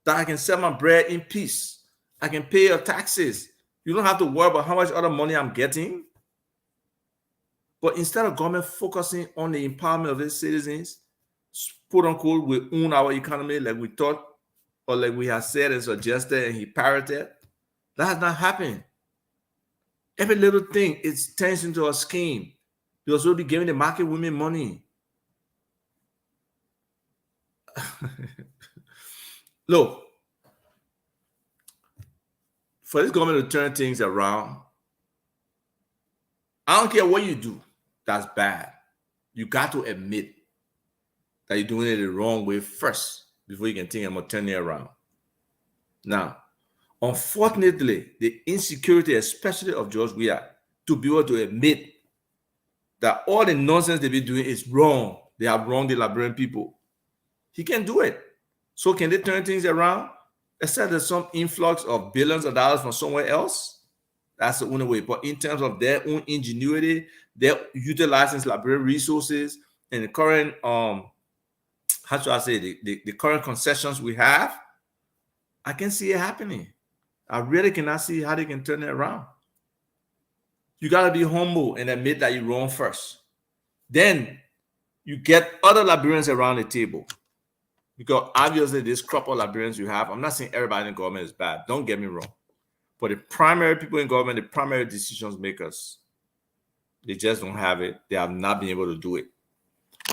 that I can sell my bread in peace. I can pay your taxes. You don't have to worry about how much other money I'm getting. But instead of government focusing on the empowerment of its citizens, quote unquote, we own our economy like we thought, or like we have said and suggested and he parroted, that has not happened. Every little thing is turns into a scheme. Because we'll be giving the market women money. Look, for this government to turn things around, I don't care what you do that's bad. You got to admit that you're doing it the wrong way first before you can think about turning it around. Now, unfortunately, the insecurity, especially of George Weah, to be able to admit that all the nonsense they've been doing is wrong. They have wronged the Liberian people. He can't do it. So can they turn things around? Except there's some influx of billions of dollars from somewhere else? That's the only way. But in terms of their own ingenuity, they're utilizing Liberian resources and the current how should I say the current concessions we have, I can see it happening. I really cannot see how they can turn it around. You got to be humble and admit that you're wrong first. Then you get other Liberians around the table. Because obviously this crop of Liberians you have, I'm not saying everybody in government is bad. Don't get me wrong. But the primary people in government, the primary decisions makers, they just don't have it. They have not been able to do it.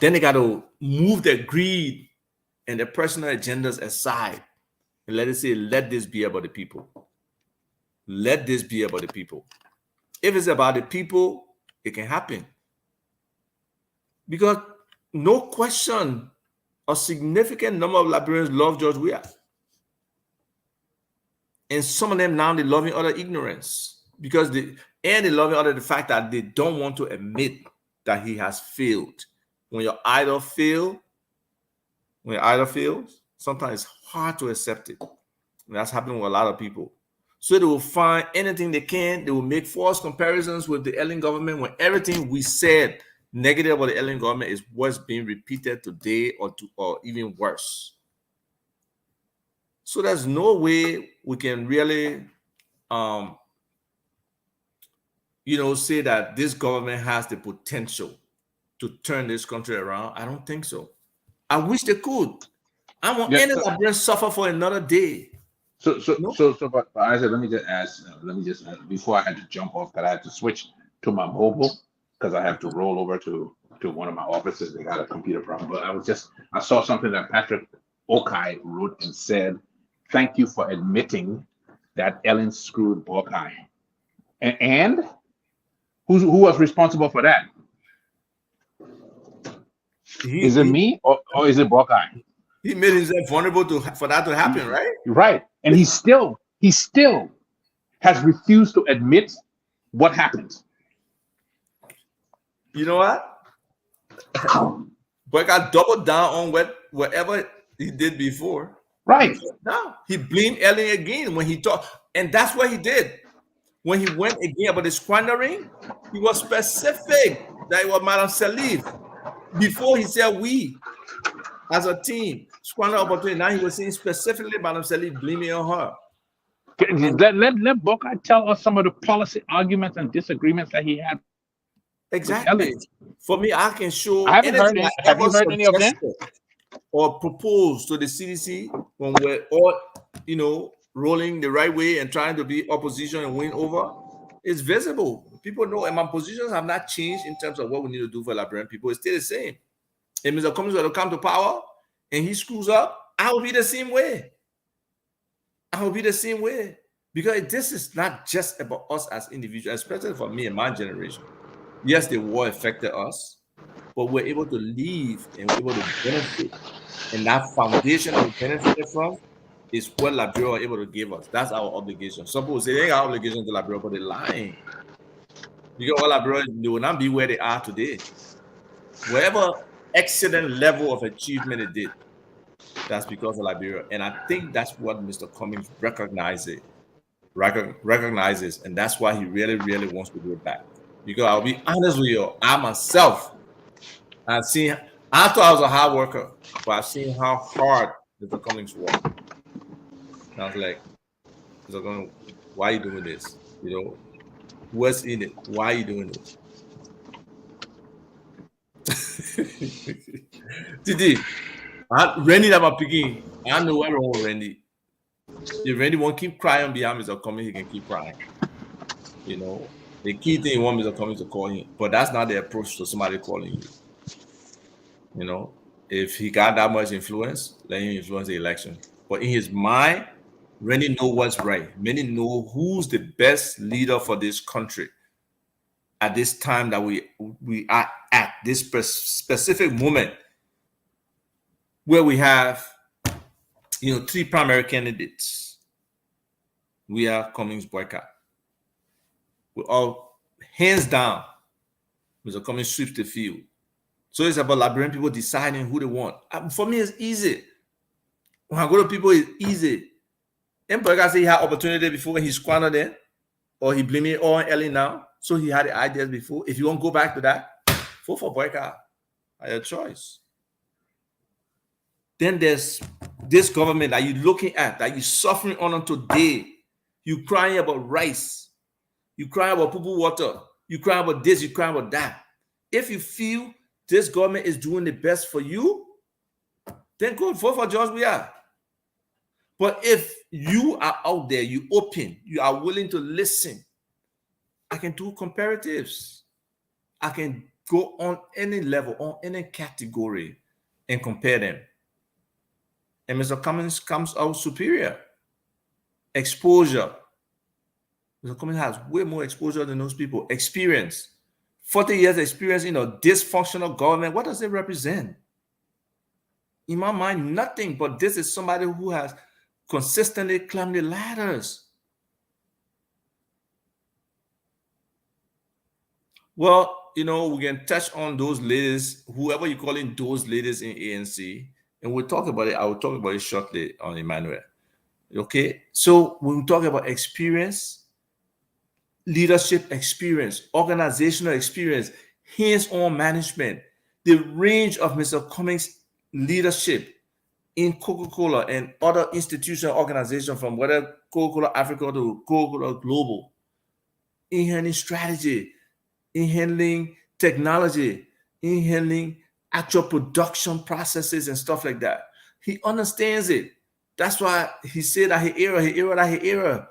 Then they got to move their greed and their personal agendas aside and let this be about the people. Let this be about the people. If it's about the people, it can happen. Because no question, a significant number of Liberians love George Weah. And some of them now, they love him out of ignorance. Because they love him out of the fact that they don't want to admit that he has failed. When your idol fails, sometimes it's hard to accept it. And that's happening with a lot of people. So they will find anything they can. They will make false comparisons with the Ellen government when everything we said negative about the Ellen government is what's being repeated today or even worse. So there's no way we can really, say that this government has the potential to turn this country around. I don't think so. I wish they could. I want any Liberian suffer for another day. But Isaac, let me just ask, before I had to jump off, that I had to switch to my mobile because I have to roll over to one of my offices. They got a computer problem. But I saw something that Patrick Okai wrote and said, "Thank you for admitting that Ellen screwed Buckeye." And who was responsible for that? Is it me or is it Buckeye? He made himself vulnerable for that to happen, right? Right. And he still has refused to admit what happened. You know what? Buckeye doubled down on whatever he did before. Right. Now he blamed Ellen again when he talked. And that's what he did. When he went again about the squandering, he was specific that it was Madame Salif. Before he said we, as a team, squander opportunity. Now he was saying specifically Madame Salif blaming on her. Let Buckeye tell us some of the policy arguments and disagreements that he had. Exactly. For me, I can show. I haven't heard any. Have you heard any of them? Or proposed to the CDC when we're all, rolling the right way and trying to be opposition and win over. It's visible. People know, and my positions have not changed in terms of what we need to do for Liberian people. It's still the same. If Mr. Cummings will come to power and he screws up, I will be the same way. Because this is not just about us as individuals, especially for me and my generation. Yes, the war affected us, but we're able to live and we're able to benefit. And that foundation that we benefited from is what Liberia are able to give us. That's our obligation. Some people say they ain't got obligation to Liberia, but they're lying. Because all Liberia, they will not be where they are today. Whatever excellent level of achievement it did, that's because of Liberia. And I think that's what Mr. Cummings recognizes. And that's why he really, really wants to do it back. Because I'll be honest with you, I myself, I thought I was a hard worker, but I've seen how hard Mr. Cummings worked. And I was like, Mr. Cummings, why are you doing this? What's in it? Why are you doing this? Today, Randy that I'm picking, I know what's wrong with Randy. If Randy won't keep crying behind Mr. Cummings, he can keep crying. The key thing you want Mr. Cummings to call him, but that's not the approach to somebody calling you. If he got that much influence, let him influence the election. But in his mind, Randy know what's right. Many know who's the best leader for this country at this time that we are at this specific moment where we have, three primary candidates. We are Cummings boycott. We're all hands down. Mr. Cummings sweeps the field. So it's about Liberian people deciding who they want. For me, it's easy. When I go to people, it's easy. And Boycott say he had opportunity before when he squandered it. or he blaming it all on Ellie now. So he had the ideas before. If you want to go back to that, vote for boycott. At your choice. Then there's this government that you're looking at, that you're suffering on today. You crying about rice. You crying about poo water. You crying about this. You crying about that. If you feel this government is doing the best for you, then go vote for George Weah. But if you are out there, you open, you are willing to listen, I can do comparatives. I can go on any level, on any category, and compare them. And Mr. Cummings comes out superior. Exposure. Mr. Cummings has way more exposure than those people. Experience. 40 years experience in a dysfunctional government. What does it represent? In my mind, nothing. But this is somebody who has consistently climbed the ladders. Well, we can touch on those ladies, whoever you call in those ladies in ANC, and we'll talk about it. I will talk about it shortly on Emmanuel. Okay, so when we talk about experience, leadership experience, organizational experience, hands-on management, the range of Mr. Cummings' leadership in Coca-Cola and other institutional organizations, from whether Coca-Cola Africa to Coca-Cola Global, in handling strategy, in handling technology, in handling actual production processes and stuff like that. He understands it. That's why he said that he era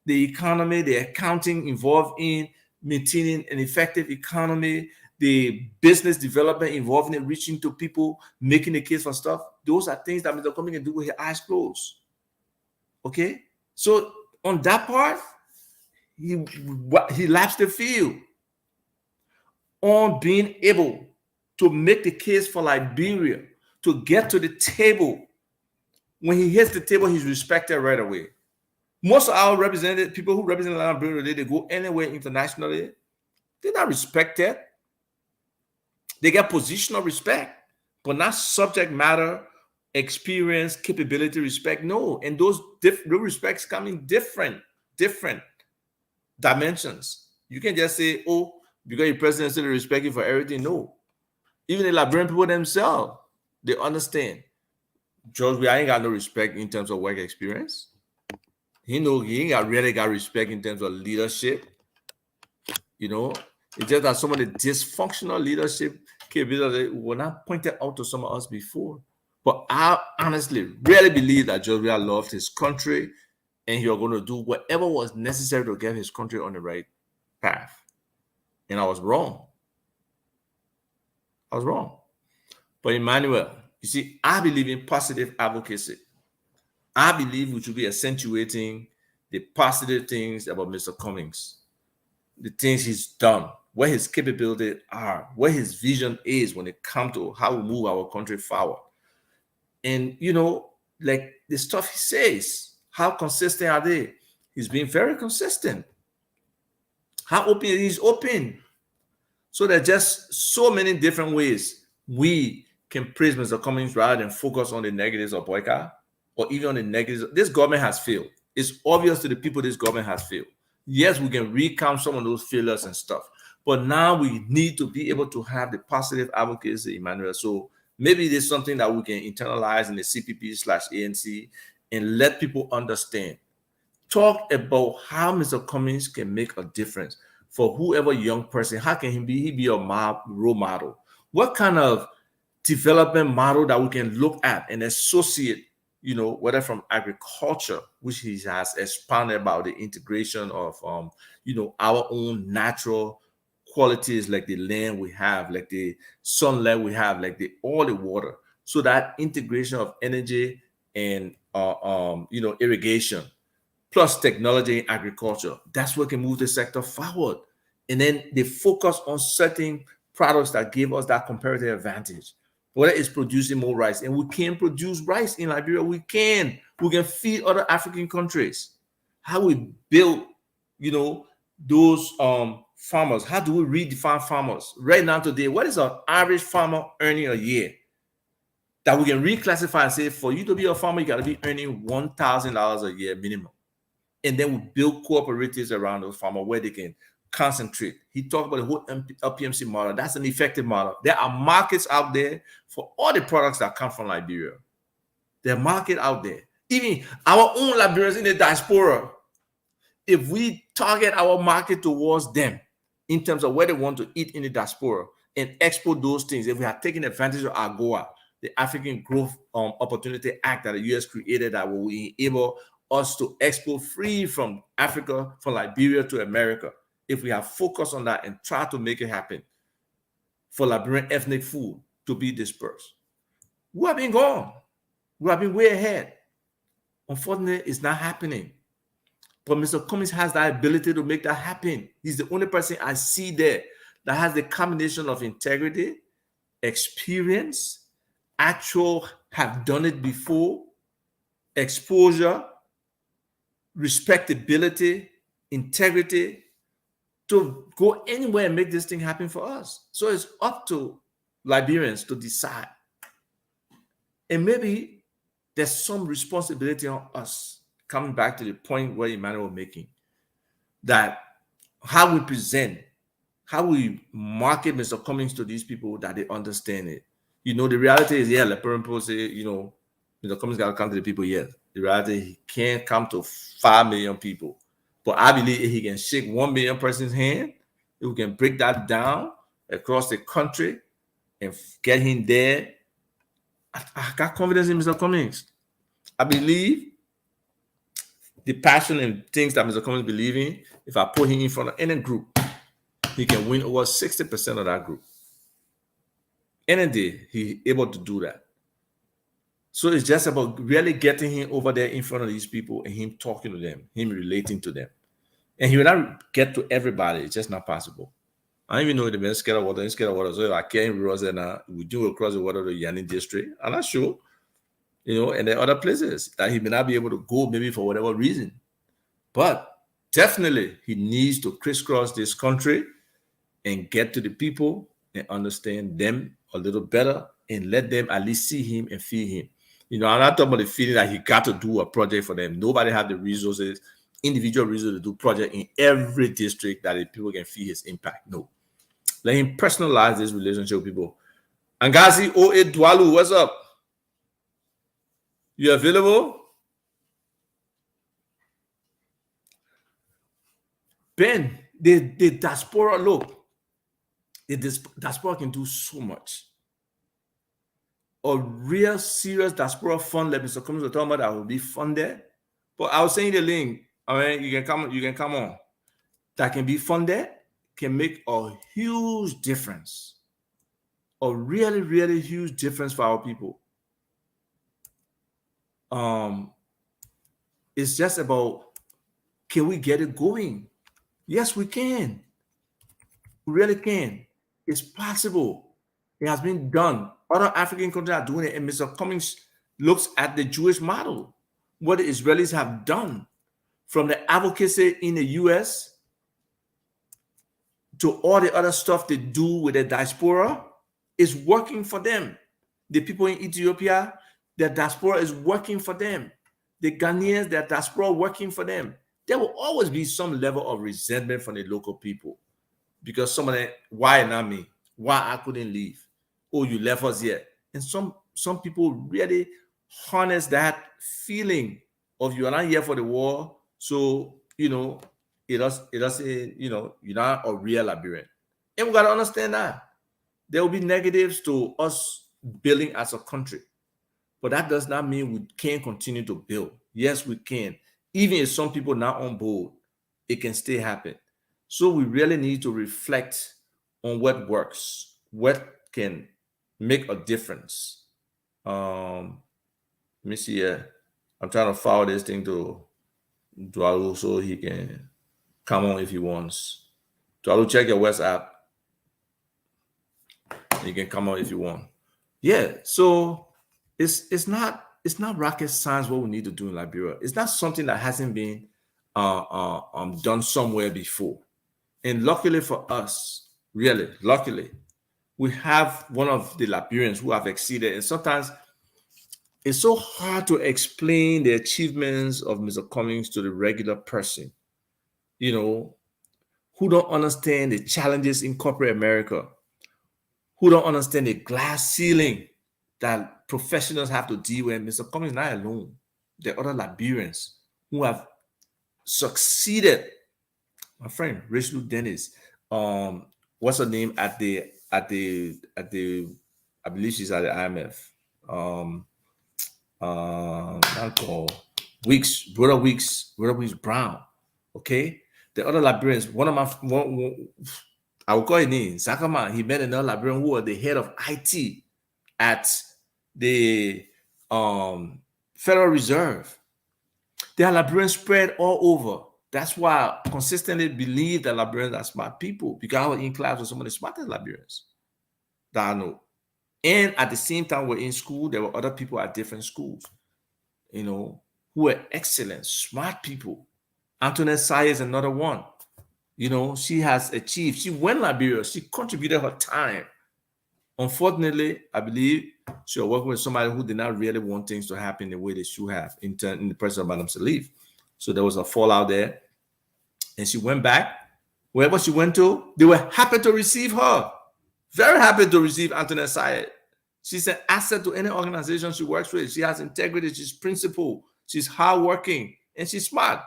the economy, the accounting involved in maintaining an effective economy, the business development involved in reaching to people, making the case for stuff. Those are things that Mr. Cummings can do with his eyes closed. Okay? So on that part, he laps the field on being able to make the case for Liberia to get to the table. When he hits the table, he's respected right away. Most of our represented people who represent Liberia, they go anywhere internationally, they're not respected. They get positional respect, but not subject matter, experience, capability, respect. No, and those respects come in different dimensions. You can just say, oh, because your president still respect you for everything. No. Even the Liberian people themselves, they understand. George, we ain't got no respect in terms of work experience. He ain't really got respect in terms of leadership. It's just that some of the dysfunctional leadership capability were not pointed out to some of us before. But I honestly really believe that George Weah loved his country, and he was going to do whatever was necessary to get his country on the right path. And I was wrong. But Emmanuel, you see, I believe in positive advocacy. I believe we should be accentuating the positive things about Mr. Cummings, the things he's done, what his capabilities are, what his vision is when it comes to how we move our country forward. And, like the stuff he says, how consistent are they? He's been very consistent. How open he's open. So there are just so many different ways we can praise Mr. Cummings rather than focus on the negatives of boycott or even on the negatives. This government has failed. It's obvious to the people this government has failed. Yes, we can recount some of those failures and stuff, but now we need to be able to have the positive advocacy, Emmanuel. So maybe there's something that we can internalize in the CPP/ANC and let people understand. Talk about how Mr. Cummings can make a difference for whoever young person. How can he be a role model? What kind of development model that we can look at and associate, whether from agriculture, which he has expounded about the integration of, our own natural qualities, like the land we have, like the sunlight we have, like all the water. So that integration of energy and, irrigation, plus technology in agriculture, that's what can move the sector forward. And then they focus on certain products that give us that comparative advantage, whether it's producing more rice. And we can produce rice in Liberia. We can feed other African countries. How we build, those farmers. How do we redefine farmers? Right now today, what is an average farmer earning a year? That we can reclassify and say, for you to be a farmer, you got to be earning $1,000 a year minimum. And then we build cooperatives around those farmers where they can concentrate. He talked about the whole LPMC model. That's an effective model. There are markets out there for all the products that come from Liberia. There are markets out there. Even our own Liberians in the diaspora, if we target our market towards them in terms of where they want to eat in the diaspora and export those things, if we are taking advantage of AGOA, the African Growth Opportunity Act that the U.S. created that will enable us to export free from Africa, from Liberia to America, if we have focused on that and try to make it happen for Liberian ethnic food to be dispersed, we have been gone. We have been way ahead. Unfortunately, it's not happening. But Mr. Cummings has that ability to make that happen. He's the only person I see there that has the combination of integrity, experience, actual have done it before, exposure, respectability, integrity, to go anywhere and make this thing happen for us. So it's up to Liberians to decide. And maybe there's some responsibility on us, coming back to the point where Emmanuel was making, that how we present, how we market Mr. Cummings to these people, that they understand it. You know, the reality is, yeah, like people say, you know, Mr. Cummings got to come to the people, yes. The reality, he can't come to 5 million people. But I believe if he can shake 1 million person's hand, if we can break that down across the country and get him there, I got confidence in Mr. Cummings. I believe the passion and things that Mr. Cummings believes in, if I put him in front of any group, he can win over 60% of that group. Any day, he's able to do that. So it's just about really getting him over there in front of these people and him talking to them, him relating to them. And he will not get to everybody. It's just not possible. I don't even know if they've been scared of water. So if I can't cross it now, we do across the water to Yanni district. I'm not sure. You know, and there are other places that he may not be able to go, maybe for whatever reason. But definitely, he needs to crisscross this country and get to the people and understand them a little better and let them at least see him and feel him. You know, I'm not talking about the feeling that he got to do a project for them. Nobody had the resources, individual resources to do project in every district that the people can feel his impact. No. Let him personalize this relationship with people. Angazi 08 Dwalu, what's up? You available? Ben, the diaspora, look, the diaspora can do so much. A real serious diaspora fund, like Mr. Cummings was talking about, that will be funded. But I was saying the link, I mean, you can come on. That can be funded, can make a huge difference. A really, really huge difference for our people. It's just about, can we get it going? Yes, we can. We really can. It's possible. It has been done. Other African countries are doing it, and Mr. Cummings looks at the Jewish model, what the Israelis have done, from the advocacy in the US to all the other stuff they do with the diaspora is working for them. The people in Ethiopia, their diaspora is working for them. The Ghanaians, their diaspora working for them. There will always be some level of resentment from the local people because some of them, why not me? Why I couldn't leave? Oh, you left us here. And some people really harness that feeling of you are not here for the war. So, you know, it doesn't, you know, you're not a real Liberian. And we got to understand that. There will be negatives to us building as a country. But that does not mean we can't continue to build. Yes, we can. Even if some people are not on board, it can still happen. So we really need to reflect on what works, what can make a difference. Let me see here. I'm trying to forward this thing to Dwalu so he can come on if he wants. Dwalu, check your WhatsApp. You can come on if you want. Yeah, so it's not rocket science what we need to do in Liberia. It's not something that hasn't been done somewhere before. And luckily for us, really, luckily, we have one of the Liberians who have exceeded. And sometimes it's so hard to explain the achievements of Mr. Cummings to the regular person, you know, who don't understand the challenges in corporate America, who don't understand the glass ceiling that professionals have to deal with. Mr. Cummings is not alone. There are other Liberians who have succeeded. My friend Rachel Dennis, what's her name at the I believe she's at the IMF. Not called brother Weeks Brown. Okay, the other Liberians. I will call his name Zakama. He met another Liberian who was the head of IT at the Federal Reserve. There are Liberians spread all over. That's why I consistently believe that Liberians are smart people, because I was in class with some of the smartest Liberians that I know. And at the same time, we're in school, there were other people at different schools, you know, who were excellent, smart people. Antoinette Saye is another one. You know, she has achieved, she went Liberia, she contributed her time. Unfortunately, I believe she was working with somebody who did not really want things to happen the way they should have in the presence of Madam Salif. So there was a fallout there. And she went back. Wherever she went to, they were happy to receive her. Very happy to receive Antoinette Saye. She's an asset to any organization she works with. She has integrity. She's principled. She's hardworking. And she's smart.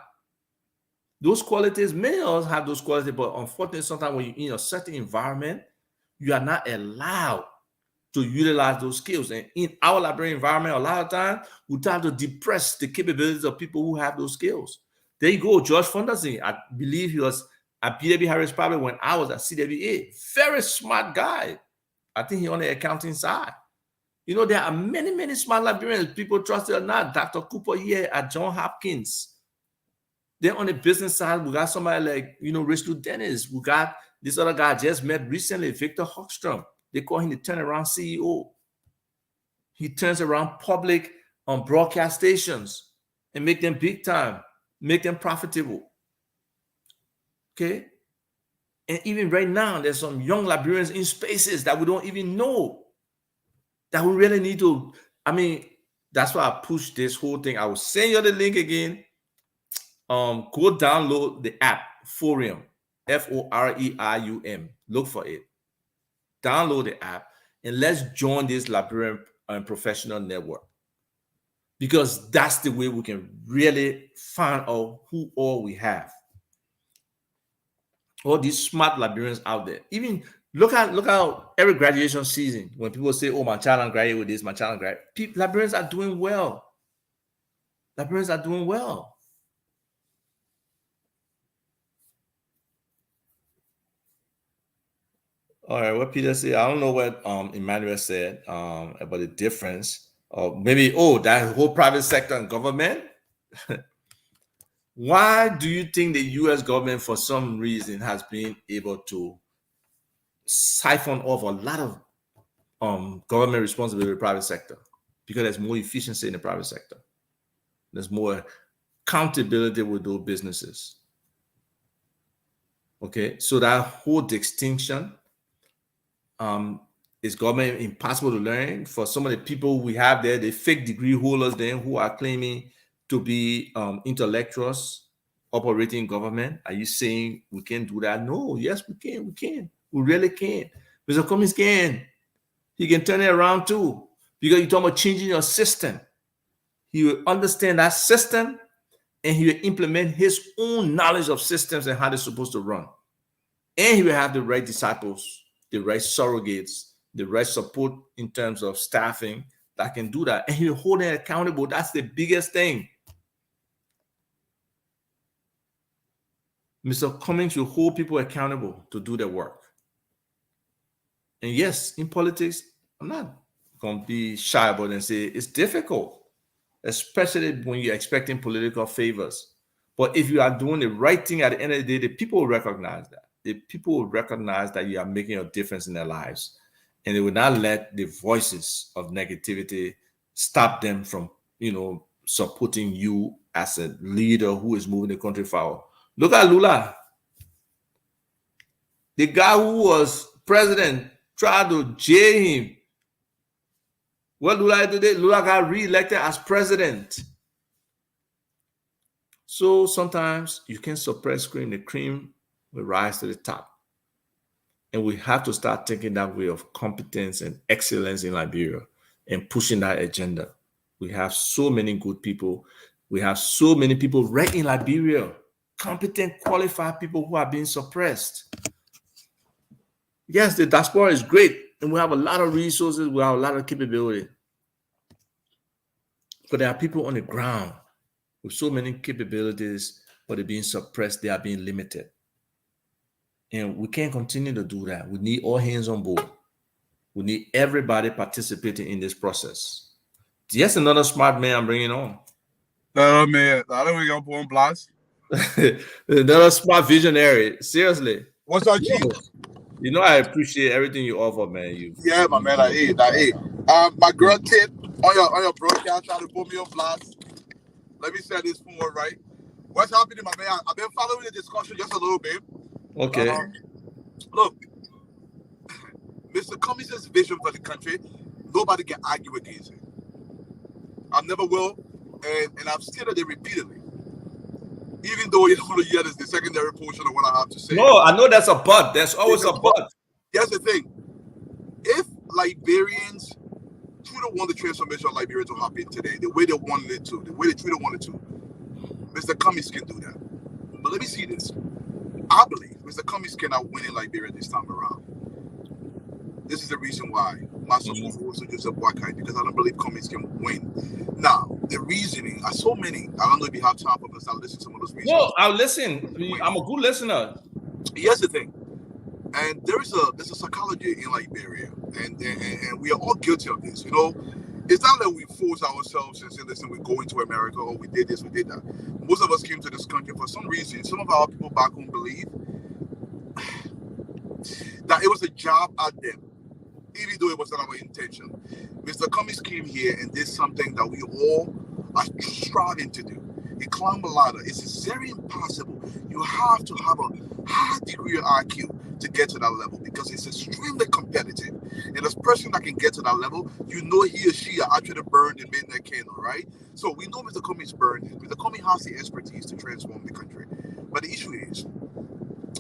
Those qualities, many of us have those qualities, but unfortunately, sometimes when you're in a certain environment, you are not allowed to utilize those skills. And in our Liberian environment, a lot of times, we try to depress the capabilities of people who have those skills. There you go, George Fonderson. I believe he was at PW Harris probably when I was at CWA. Very smart guy. I think he on the accounting side. You know, there are many, many smart Liberians. People trust it or not. Dr. Cooper here at Johns Hopkins. Then on the business side, we got somebody like, you know, Rachel Dennis. We got this other guy I just met recently, Victor Hochstrom. They call him the turnaround CEO. He turns around public on broadcast stations and make them big time, make them profitable. Okay? And even right now, there's some young Liberians in spaces that we don't even know, that we really need to. I mean, that's why I push this whole thing. I will send you the link again. Go download the app, Forum, Foreium. Look for it. Download the app and let's join this Liberian professional network, because that's the way we can really find out who all we have. All these smart Liberians out there. Even look out every graduation season when people say, "Oh, my child graduated with this, my child graduated." Liberians are doing well. Liberians are doing well. All right, what Peter said, I don't know what Emmanuel said about the difference. Or maybe, that whole private sector and government. Why do you think the US government, for some reason, has been able to siphon off a lot of government responsibility in the private sector? Because there's more efficiency in the private sector. There's more accountability with those businesses. Okay, so that whole distinction, is government impossible to learn? For some of the people we have there, the fake degree holders then who are claiming to be intellectuals operating government, are you saying we can't do that? No, yes, we can. We really can. Mr. Cummings can. He can turn it around too. Because you're talking about changing your system. He will understand that system and he will implement his own knowledge of systems and how they're supposed to run. And he will have the right disciples, the right surrogates, the right support in terms of staffing that can do that. And he'll hold them accountable. That's the biggest thing. Mr. Cummings will hold people accountable to do their work. And yes, in politics, I'm not going to be shy about it and say it's difficult, especially when you're expecting political favors. But if you are doing the right thing at the end of the day, the people will recognize that. The people will recognize that you are making a difference in their lives. And they will not let the voices of negativity stop them from, supporting you as a leader who is moving the country forward. Look at Lula. The guy who was president tried to jail him What Lula did? Lula got re-elected as president. So sometimes you can suppress cream. The cream will rise to the top. And we have to start thinking that way of competence and excellence in Liberia and pushing that agenda. We have so many good people. We have so many people right in Liberia, competent, qualified people who are being suppressed. Yes, the diaspora is great, and we have a lot of resources. We have a lot of capability. But there are people on the ground with so many capabilities, but they're being suppressed. They are being limited. And we can't continue to do that. We need all hands on board. We need everybody participating in this process. Yes, another smart man I'm bringing on. No, man. I don't want to put on blast. Another smart visionary. Seriously. What's up, G? You know, I appreciate everything you offer, man. Yeah, my man. My girl Tip on your broadcast trying to put me on blast. Let me say this forward, right? What's happening, my man? I've been following the discussion just a little bit. Okay. Look, Mr. Cummings' vision for the country, nobody can argue against it. I never will, and I've stated it repeatedly. Even though you don't want to hear this, the secondary portion of what I have to say. No, I know that's a but. There's always a but. Here's the thing. If Liberians truly want the transformation of Liberia to happen today, the way they wanted it to, the way they truly wanted to, Mr. Cummings can do that. But let me see this. I believe Mr. Cummings cannot win in Liberia this time around. This is the reason why my support for also Joseph Boakai, because I don't believe Cummings can win. Now, the reasoning are so many. I don't know if you have time for us to listen to some of those reasons. No, I'll listen. I'm a good listener. Here's the thing. And there's a psychology in Liberia, and we are all guilty of this. You know, it's not that we force ourselves and say, listen, we're going to America, or we did this, we did that. Most of us came to this country for some reason. Some of our people back home believe that it was a job at them, even though it was not our intention. Mr. Cummings came here and did something that we all are striving to do. He climbed a ladder. It's very impossible. You have to have a high degree of IQ to get to that level because it's extremely competitive. And this person that can get to that level, you know he or she are actually burned the midnight candle, right? So we know Mr. Cummings burned it. Mr. Cummings has the expertise to transform the country. But the issue is,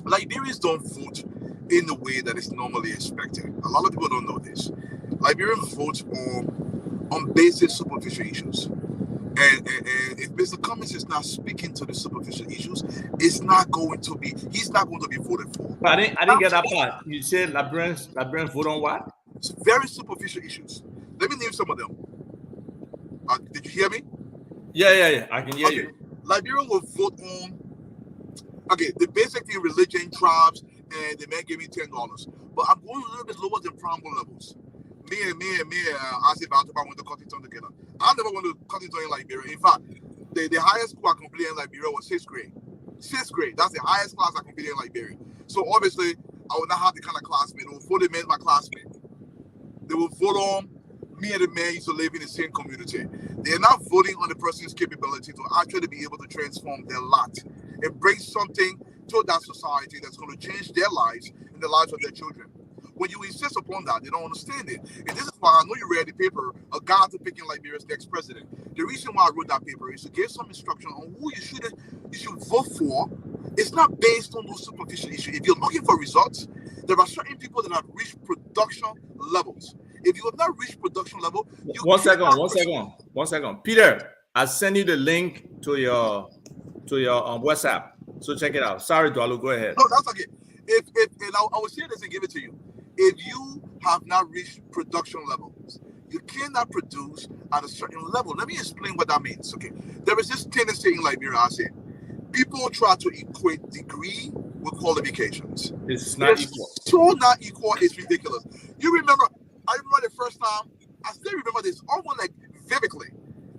Liberians don't vote in the way that is normally expected. A lot of people don't know this. Liberians vote on basic superficial issues. And if Mr. Cummings is not speaking to the superficial issues, he's not going to be voted for. But I didn't get that part. You said Liberians vote on what? It's very superficial issues. Let me name some of them. Did you hear me? Yeah. I can hear you. Liberian will vote on the basic thing: religion, tribes, and they may give me $10. But I'm going a little bit lower than primal levels. Me and as if I went to Cottington together. I never went to Cottington in Liberia. In fact, the highest school I completed in Liberia was 6th grade. 6th grade. That's the highest class I completed in Liberia. So obviously, I would not have the kind of classmate. They would vote me as my classmate. They will vote on me and the man used to live in the same community. They are not voting on the person's capability to actually be able to transform their lot and bring something to that society that's going to change their lives and the lives of their children. When you insist upon that, they don't understand it. And this is why I know you read the paper, A Guide to Picking Liberia's Next President. The reason why I wrote that paper is to give some instruction on who you should vote for. It's not based on those superficial issues. If you're looking for results, there are certain people that have reached production levels. If you have not reached production level, One second. Peter, I'll send you the link to your WhatsApp. So check it out. Sorry, Dwalo, go ahead. No, that's okay. And I will say this and give it to you. If you have not reached production levels, you cannot produce at a certain level. Let me explain what that means. Okay, there is this tendency in Liberia. I say people try to equate degree with qualifications. It's not equal. So not equal. It's ridiculous. I remember the first time. I still remember this almost like vividly.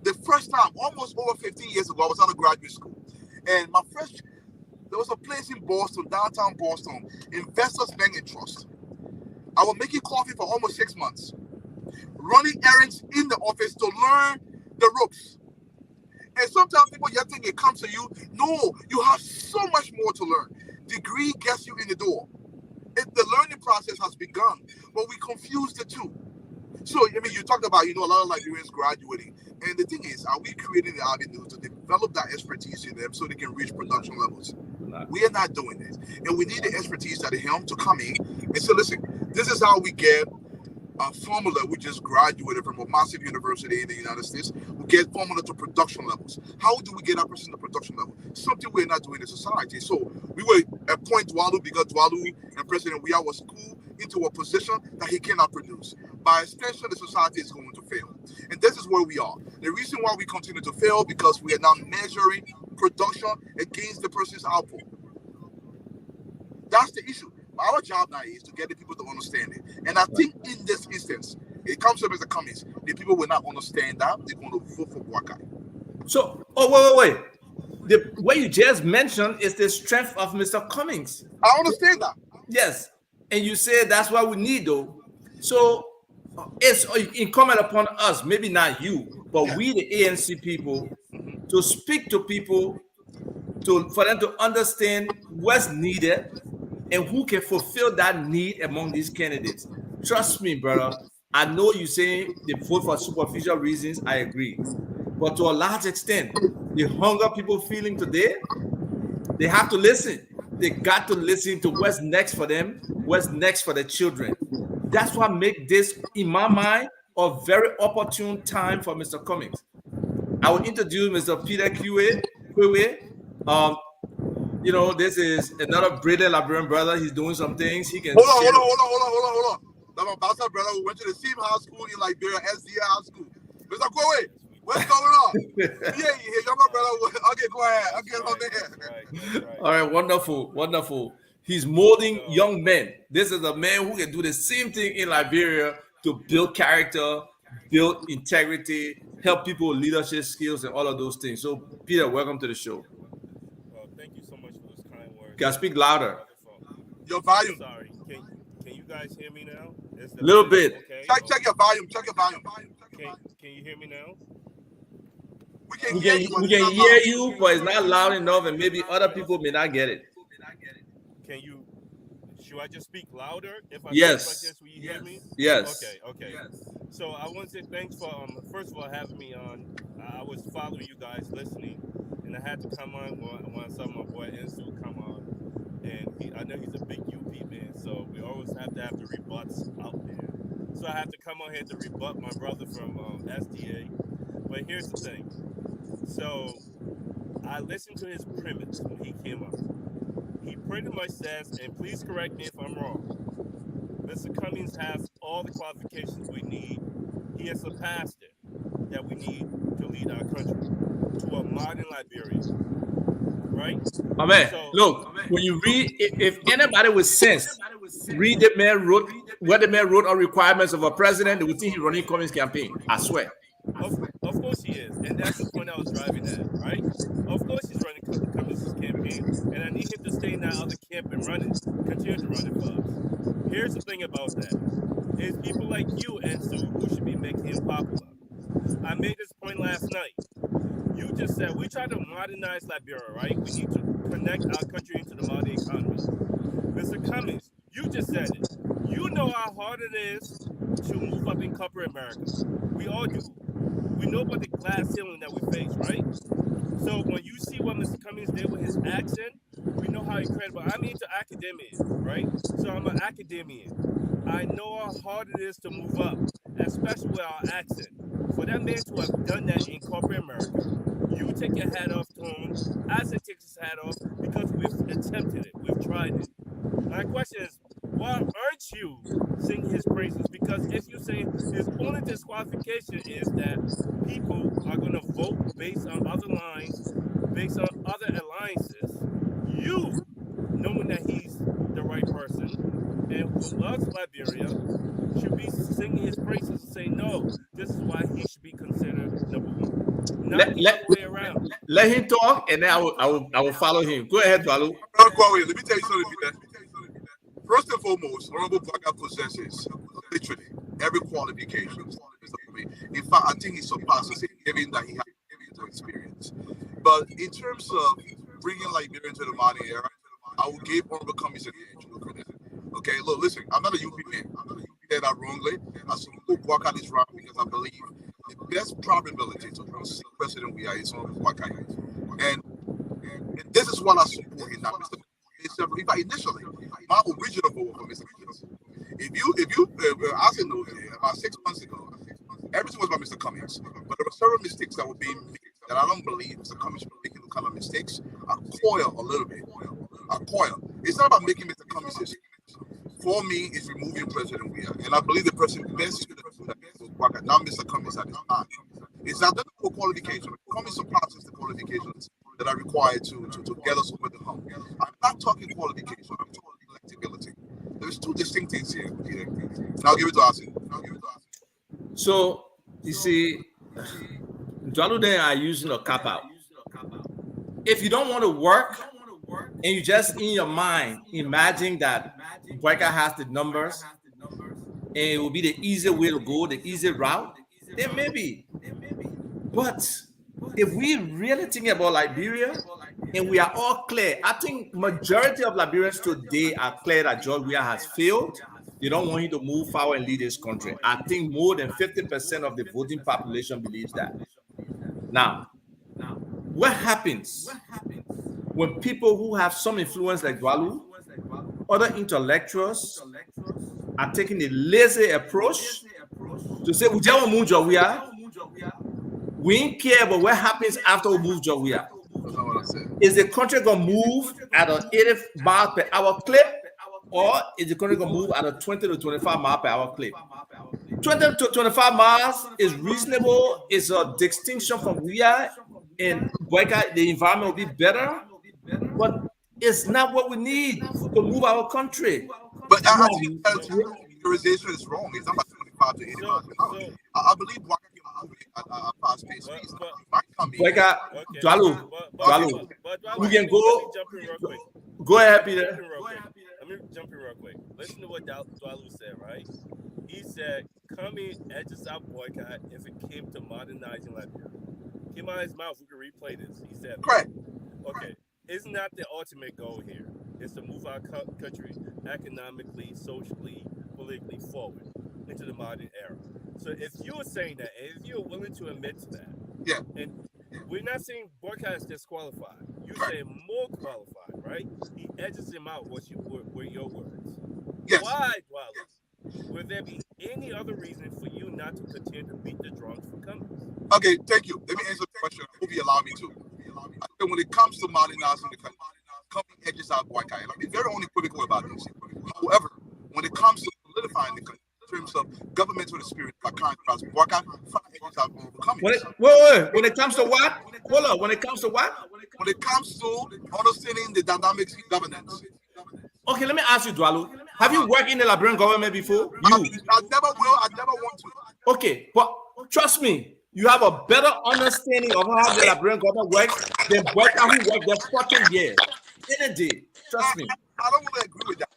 The first time, almost over 15 years ago, I was out of graduate school, and there was a place in Boston, downtown Boston, Investors Bank and Trust. I was making coffee for almost 6 months, running errands in the office to learn the ropes. And sometimes people think it comes to you. No, you have so much more to learn. Degree gets you in the door. The learning process has begun, but we confuse the two. So, I mean, you talked about, a lot of Liberians graduating. And the thing is, are we creating the avenue to develop that expertise in them so they can reach production levels? We are not doing this. And we need the expertise at the helm to come in and say, listen, this is how we get a formula. We just graduated from a massive university in the United States. We get formula to production levels. How do we get that person to production level? Something we're not doing in society. So we were appoint Dwalu because Dwalu and President Weah was schooled into a position that he cannot produce. By extension, the society is going to fail. And this is where we are. The reason why we continue to fail because we are now measuring production against the person's output. That's the issue. Our job now is to get the people to understand it. And I think in this instance, it comes up as a comments. The people will not understand that. They're going to vote for Boakai. So, wait. What you just mentioned is the strength of Mr. Cummings. I understand that. Yes. And you say that's what we need, though. So, it's incumbent upon us, maybe not you, but we, the ANC people, to speak to people for them to understand what's needed and who can fulfill that need among these candidates. Trust me, brother. I know you say they vote for superficial reasons. I agree. But to a large extent, the hunger people feeling today, they have to listen. They got to listen to what's next for them, what's next for their children. That's what makes this, in my mind, a very opportune time for Mr. Cummings. I will introduce Mr. Peter Kiwe. This is another brilliant Liberian brother. He's doing some things. He can. Hold on. That's my Basa brother who went to the same high school in Liberia, SDA High School. Mr. Kiwe, what's going on? Yeah, you're my brother. Okay, go ahead. Okay, on there. Right. All right, wonderful. He's molding young men. This is a man who can do the same thing in Liberia to build character, build integrity, help people with leadership skills, and all of those things. So, Peter, welcome to the show. Thank you so much for those kind words. Can I speak louder? Your volume. Sorry. Can you guys hear me now? A little bit. Okay. Check your volume. Can you hear me now? We can hear you, but it's not loud enough, and maybe other people may not get it. Should I just speak louder? If I yes. Speak like this, will you hear me? Yes. Okay. Yes. So I want to say thanks for first of all having me on. I was following you guys, listening, and I had to come on when I saw my boy Enzo come on, and I know he's a big UP man, so we always have to have the rebuts out there. So I have to come on here to rebut my brother from SDA. But here's the thing. So I listened to his premise when he came up. He pretty much says, and please correct me if I'm wrong, Mr. Cummings has all the qualifications we need. He has surpassed it that we need to lead our country to a modern Liberia. Right? Amen. So, look, when you read, if anybody with sense, read what the man wrote on requirements of a president, they would think he's running Cummings' campaign. I swear. Of course he is. And that's the point I was driving at, right? Of course he's running Cummings' campaign. And I need him to stay in that other camp and continue to run it for us. Here's the thing about that. It's people like you and Sue who should be making him popular. I made this point last night. You just said we try to modernize Liberia, right? We need to connect our country into the modern economy. Mr. Cummings, you just said it. You know how hard it is to move up in corporate America. We all do. We know about the glass ceiling that we face, right? So when you see what Mr. Cummings did with his accent, we know how incredible. I'm into academia, right? So I'm an academician. I know how hard it is to move up, especially with our accent. For that man to have done that in corporate America, you take your hat off to him, I say take his hat off because we've attempted it, we've tried it. My question is, why aren't you singing his praises? Because if you say his only disqualification is that people are going to vote based on other lines, based on other alliances, you, knowing that he's the right person and who loves Liberia, should be singing his praises and saying, no, this is why he should be considered number one. Not the other way around. Let him talk, and then I will follow him. Go ahead, Balu. Let me tell you something, Peter. First and foremost, Honorable Boakai possesses literally every qualification. In fact, I think he surpasses it, given that he has experience. But in terms of bringing Liberia into the modern era, I will give Honorable Cummings an edge for that. Okay, look, listen, I'm not a UP man. I'm not a UP man that wrongly. I salute go walk out this route because I believe the best probability to see President we are is on Waka. And this is what I support in that Mr. Initially, my original vote for Mr. Cummings. If you I said no about 6 months ago, everything was about Mr. Cummings, but there were several mistakes that were being made that I don't believe Mr. Cummings was making the kind of mistakes. I coil a little bit. It's not about making Mr. Cummings history. For me, it's removing President Weah, and I believe the person best to do that is not Mr. Cummings at this time. It's not the qualification. Cummings supplies the qualifications that are required to get us over the hump. I'm not talking qualification. I'm talking electability. There's two distinct things here. I'll give it to Asin. So you see, Dwalude are using a cop out. If you don't want to work and you just in your mind imagine that Boyka has the numbers and it will be the easy way to go, the easy route, then maybe. But if we really think about Liberia and we are all clear, I think majority of Liberians today are clear that George Weah has failed. They don't want him to move forward and lead this country. I think more than 50% of the voting population believes that. Now, what happens when people who have some influence like Dwalu, other intellectuals are taking a lazy approach to say, we just want to move George Weah. We ain't care about what happens after we move George Weah. Is the country going to move at an 80 miles per hour clip? Or is the country going to move at a 20 to 25 mile per hour clip? 20 to 25 miles is reasonable. It's a distinction from Weah and Boyka. The environment will be better, but it's not what we need to move our country. But I think categorization is wrong. It's not about 25 to 80 miles per hour. I believe Boyka can move at a fast pace. Boyka, Dwalu, we can go. Go ahead, Peter. Let me jump in real quick. Listen to what Dwalu said, right? He said, Cummings edges out Boycott if it came to modernizing Liberia. Came out of his mouth, we can replay this. He said, correct. Okay, isn't that the ultimate goal here? Is to move our country economically, socially, politically forward into the modern era. So if you're saying that, and if you're willing to admit to that, yeah, and we're not saying Boycott is disqualified. You're saying more qualified, right? He edges him out. Were your words? Yes. Why, Dwalu? Would there be any other reason for you not to continue to beat the drums for Cummings? Okay, thank you. Let me answer the question. I hope you allow me to. I think when it comes to modernizing the country, Cummings edges out Boycott. And I'll be very unequivocal about this. However, when it comes to solidifying the country, in terms of governmental spirit, like contrast, Boycott edges out Cummings. Wait. When it comes to what? Hold on. When it comes to what? When it comes to understanding the dynamics of governance. Okay, let me ask you, Dwalu. Have you worked in the Liberian government before? I never will. I never want to. Okay, but trust me, you have a better understanding of how the Liberian government works than Boyka who worked there 14 years. In a day, trust me. I don't really agree with that.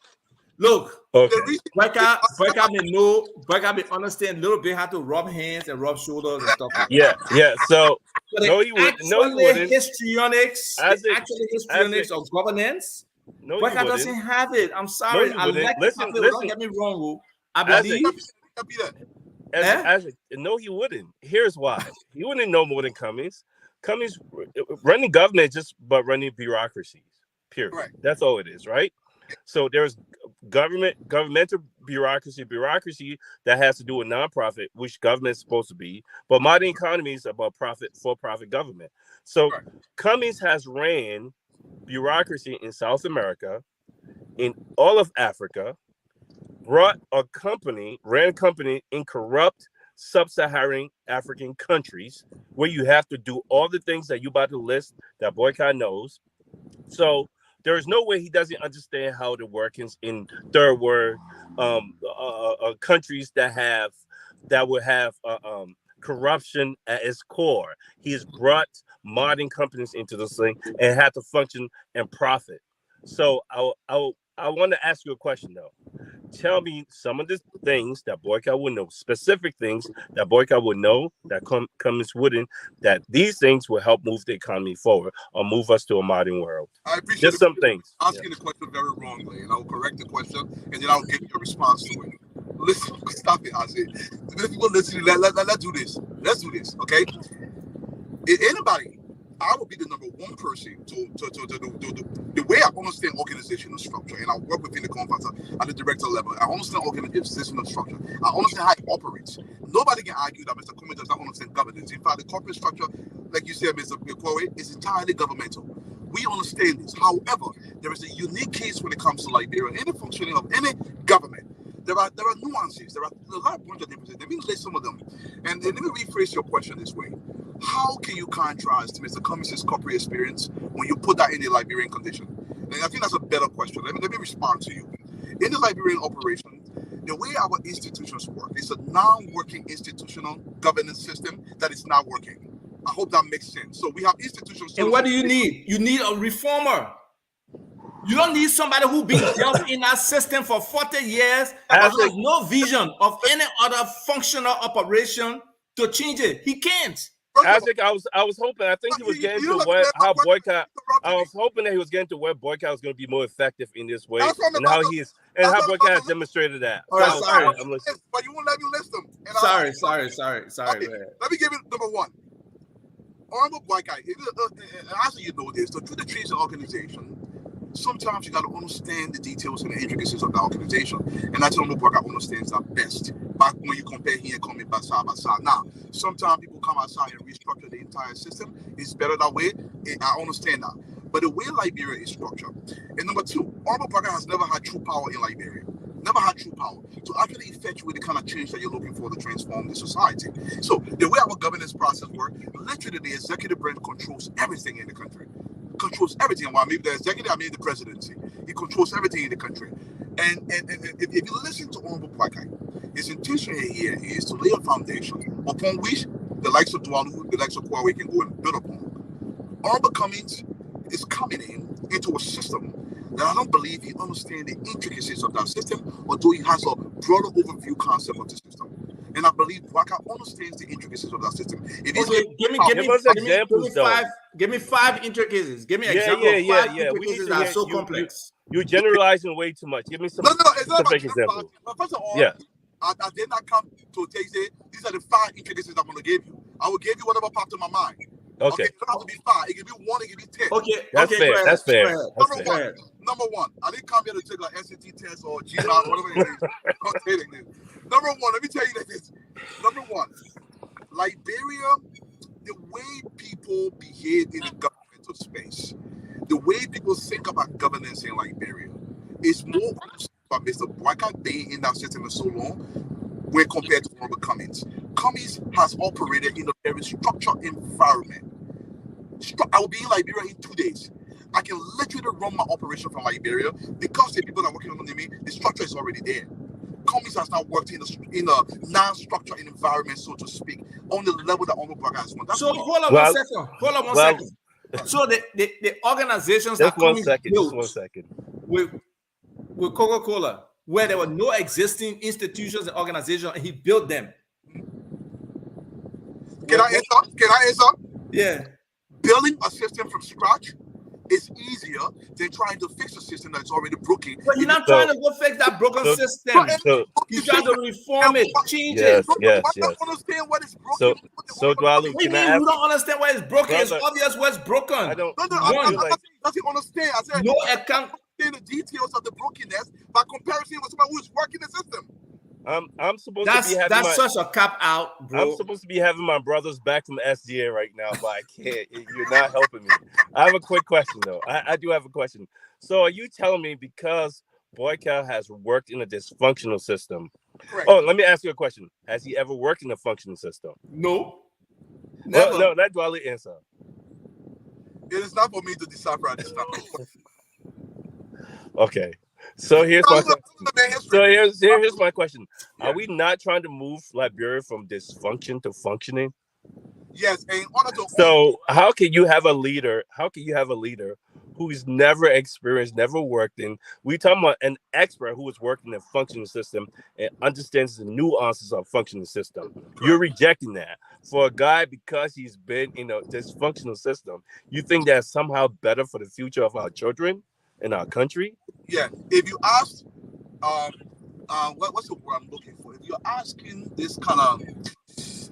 Look, okay. Boyka may understand a little bit how to rub hands and rub shoulders and stuff like that. Yeah. So no, he wouldn't. Histrionics of governance. No, Boyka doesn't have it. I'm sorry. No, I like listen. Don't get me wrong. I believe. No, he wouldn't. Here's why. He wouldn't know more than Cummings. Cummings running government just but running bureaucracies. Period. Right. That's all it is, right? So there's governmental bureaucracy that has to do with nonprofit, which government is supposed to be. But modern economy is about for-profit government. So right. Cummings has ran bureaucracy in South America, in all of Africa, ran a company in corrupt sub-Saharan African countries where you have to do all the things that you about to list that Boycott knows. So there is no way he doesn't understand how the workings in third world countries that would have corruption at its core. He's brought modern companies into this thing and had to function and profit. So I want to ask you a question though. Tell me some of the things that Boycott would know, specific things that Boycott would know that Cummings wouldn't, that these things will help move the economy forward or move us to a modern world. I appreciate just some things. Asking the question very wrongly, and I'll correct the question, and then I'll give you a response to it. Listen, stop it, I said. The people listening, let's do this. Let's do this, okay? Anybody, I will be the number one person to the way I understand organizational structure, and I work within the conference at the director level. I understand organizational structure. I understand how it operates. Nobody can argue that Mr. Cummings does not understand governance. In fact, the corporate structure, like you said, Mr. Kwame, is entirely governmental. We understand this. However, there is a unique case when it comes to Liberia. Any functioning of any government, there are nuances. There are a lot of bunch of differences. Let me list some of them. And let me rephrase your question this way. How can you contrast Mr. Cummings' corporate experience when you put that in the Liberian condition? And I think that's a better question. Let me respond to you. In the Liberian operation, the way our institutions work is a non-working institutional governance system that is not working. I hope that makes sense. So we have institutions. And what do you need? You need a reformer. You don't need somebody who been dealt in that system for 40 years and has no vision of any other functional operation to change it. He can't. Isaac, I was hoping. I think he was getting to how boycott. I was hoping that he was getting to where boycott was going to be more effective in this way, and how how boycott has demonstrated that. All right, sorry. But you won't let me list them. Sorry. Okay, let me give you number one. Honorable boycott. As you know this, so through the trees of organization, sometimes you got to understand the details and the intricacies of the organization, and that's Honorable boycott understands that best. Back when you compare here coming by side by side. Now, sometimes people come outside and restructure the entire system. It's better that way. I understand that. But the way Liberia is structured. And number two, Honorable Parker has never had true power in Liberia. Never had true power to actually effectuate the kind of change that you're looking for to transform the society. So the way our governance process works, literally the executive branch controls everything in the country. Controls everything. Well, I mean the executive, I mean the presidency. He controls everything in the country. And if you listen to Honorable Parker, his intention here is to lay a foundation upon which the likes of Dualu, the likes of Kwawe can go and build upon. Honorable Cummings is coming into a system that I don't believe he understands the intricacies of that system, although he has a broader overview concept of the system. And I believe Waka understands the intricacies of that system. Give me five intricacies. Give me examples of five intricacies that are so complex. You're generalizing way too much. Give me some specific examples. First of all, I did not come to tell you these are the 5 intricacies I'm going to give you. I will give you whatever popped in my mind. Okay. It doesn't have to be 5. It can be 1. It can be 10. Okay. That's fair. That's fair. Number one. I didn't come here to take like SAT test or GMAT, whatever it is. Number one. Let me tell you this. Number one. Liberia, the way people behave in the governmental space, the way people think about governance in Liberia is more by Mr. Boycott being in that system for so long when compared to Robert Cummings. Cummings has operated in a very structured environment. I will be in Liberia in 2 days. I can literally run my operation from Liberia because the people that are working under me, the structure is already there. Cummings has not worked in a non-structured environment, so to speak, on the level that Honorable Boycott has won. So hold on one second. So the organizations that Cummings built with Coca-Cola, where there were no existing institutions and organizations, and he built them. Can I answer? Yeah. Building a system from scratch is easier than trying to fix a system that's already broken. But you're not trying to go fix that broken system. You're trying to reform it, change it. I don't understand what is broken. So Dwalu, you don't understand why it's broken? It's obvious what's broken. I don't understand. I said, no account. The details of the brokenness by comparison with somebody who's working the system. I'm supposed to be having that's such a cop out, bro. I'm supposed to be having my brothers back from SDA right now, but I can't. You're not helping me. I have a quick question though. I do have a question. So are you telling me because Boyka has worked in a dysfunctional system? Correct. Oh, let me ask you a question. Has he ever worked in a functional system? No. Never. Well, no, that's Dwali answer. It is not for me to decipher at this time. Okay. So here's my question. Here's my question. Are we not trying to move Liberia from dysfunction to functioning? Yes, and so how can you have a leader? How can you have a leader who's never experienced, never worked in? We talking about an expert who has worked in a functioning system and understands the nuances of functioning system. Correct. You're rejecting that for a guy because he's been in a dysfunctional system. You think that's somehow better for the future of our children in our country? Yeah. If you ask what's the word I'm looking for? If you're asking this kind of,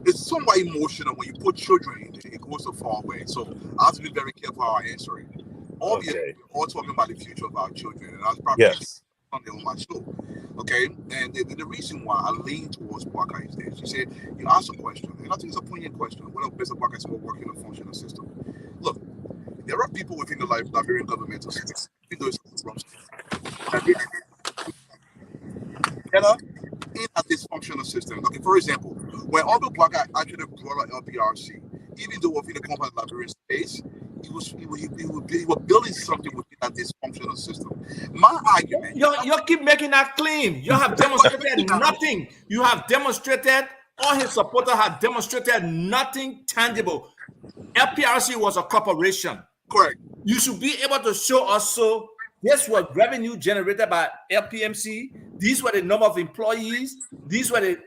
it's somewhat emotional when you put children in it. It goes so far away. So I have to be very careful how I answer it. Obviously, we're all talking about the future of our children, and I was probably on my show. Okay, and the reason why I lean towards Baka is this. You said you asked a question, and I think it's a poignant question. Whether Mr. Baka is about working a functional system. Look, there are people within the Liberian governmental system, even though it's corrupt, that in a dysfunctional system. Okay, for example, when Uncle Baka actually brought out LPRC, even though within the company Liberian space, he was building something within that dysfunctional system. My argument, you keep making that claim. You have demonstrated nothing. You have demonstrated, all his supporters have demonstrated nothing tangible. LPRC was a corporation. Correct. You should be able to show us so this was revenue generated by LPMC. These were the number of employees. These were the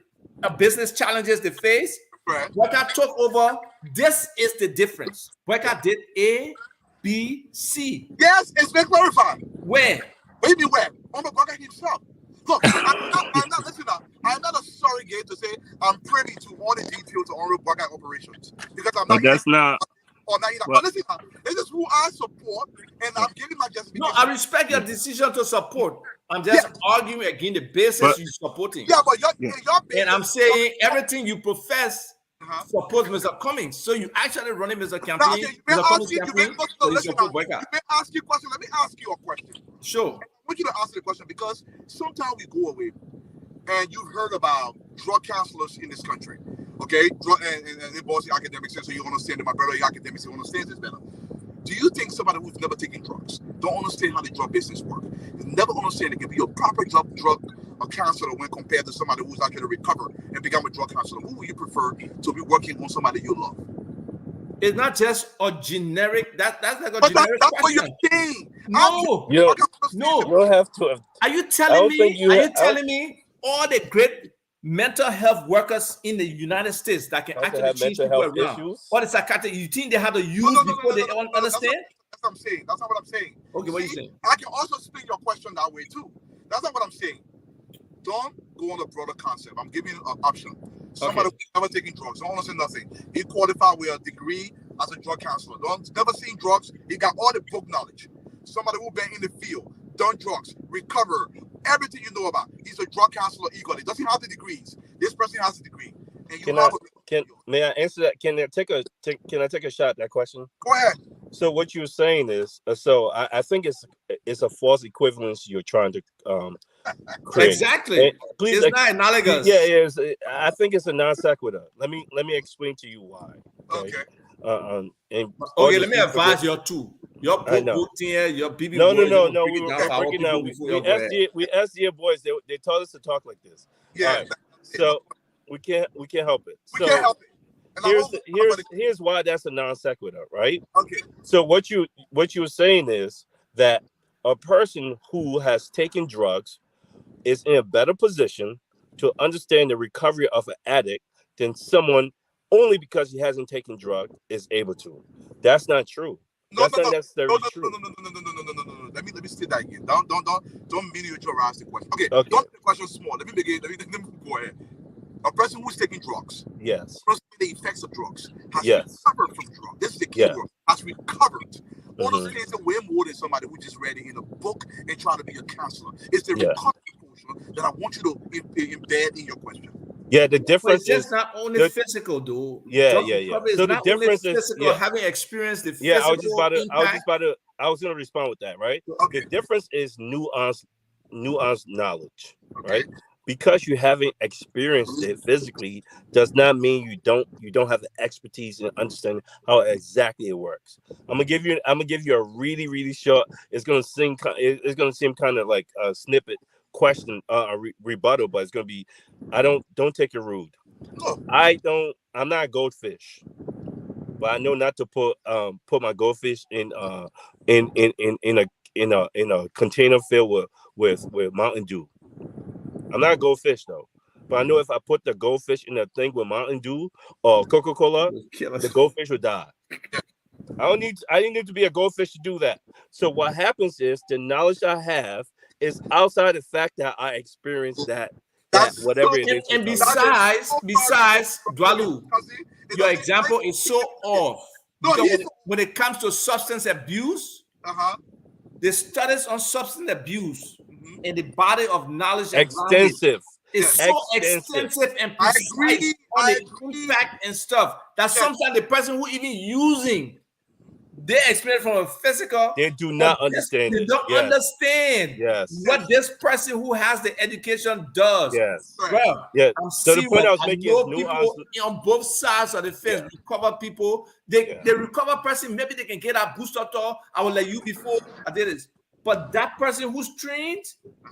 business challenges they faced. Right. Weka took over. This is the difference. Weka did A, B, C. Yes, it's been clarified. Where? What do you mean where? Uncle Baka himself. Look, I'm not listen now. I'm not a surrogate to say I'm privy to all the details of Uncle Baka operations because I'm not. But that's not. But listen, this is who I support, and I'm giving my justification. No, I respect your decision to support. I'm just arguing against the basis you're supporting. Yeah, but your and I'm saying everything you profess supports Mr. Cummings. So you actually running Mr. Campaign. You may ask you question. Let me ask you a question. Sure. I want you to answer the question because sometimes we go away, and you've heard about drug counselors in this country. Okay, and boss the academics, so you understand that my brother, the academics, he understands this better. Do you think somebody who's never taken drugs, don't understand how the drug business works, never understand it can be a proper drug counselor when compared to somebody who's actually recovered and become a drug counselor? Who would you prefer to be working on somebody you love? It's not just a generic. That's like a but generic. That's what you're saying. No, you don't have to. Are you telling me all the great mental health workers in the United States that can actually change people around? Or the psychiatrists, you think they have to use before they understand? That's what I'm saying. That's not what I'm saying. Okay, what are you saying? I can also spin your question that way too. That's not what I'm saying. Don't go on a broader concept. I'm giving you an option. Somebody who's never taking drugs, don't understand nothing. He qualified with a degree as a drug counselor. Never seen drugs. He got all the book knowledge. Somebody who been in the field, done drugs, recover, everything you know about. He's a drug counselor equally. Doesn't have the degrees. This person has a degree. And may I answer that? Can I take a shot at that question? Go ahead. So what you're saying is, I think it's a false equivalence you're trying to create. Exactly. Please, it's not analogous. Yeah. I think it's a non sequitur. Let me explain to you why. Okay. Let me advise you too. Your book here, your BB. No. We SDA boys. They told us to talk like this. Yeah. Right. So we can't help it. We can't help it. Here's why that's a non sequitur, right? Okay. So what you were saying is that a person who has taken drugs is in a better position to understand the recovery of an addict than someone only because he hasn't taken drugs is able to. That's not true. That's not necessarily true. No. Let me say that again. Don't miniaturize the question. Okay. Don't make the question small. Let me go ahead. A person who's taking drugs. Yes. The effects of drugs has recovered from drugs. This is the key word. Has recovered. Understands it way more than somebody who just read it in a book and try to be a counselor. It's the recovery portion that I want you to embed in your question. Yeah, the difference is not only physical, though. Yeah. So the difference is having experienced the physical. I was going to respond with that, right? Okay. The difference is nuanced knowledge, right? Because you haven't experienced it physically does not mean you don't have the expertise in understanding how exactly it works. I'm gonna give you a really, really short. It's gonna seem kind of like a snippet question, rebuttal, but it's gonna be. Don't take it rude. I'm not a goldfish, but I know not to put my goldfish in a container filled with Mountain Dew. I'm not a goldfish though, but I know if I put the goldfish in a thing with Mountain Dew or Coca-Cola, the goldfish would die. I didn't need to be a goldfish to do that. So what happens is the knowledge I have it's outside the fact that I experienced that That's whatever so- it is. And you're talking about. besides, Dwalu, It your doesn't example make- is so off. No, Because he's- when it comes to substance abuse, the studies on substance abuse and the body of knowledge and Extensive. is so extensive and I precise agree, on I the agree. impact and stuff that sometimes the person who even using their experience from a physical, They do not understand they it. don't Yes. understand Yes. what this person who has the education does. Yes. Well, Yeah. I'm So the point I was serious. making is know nuance. people on both sides of the fence recover people. They recover person, maybe they can get a booster tour. I will let you before I did this. But that person who's trained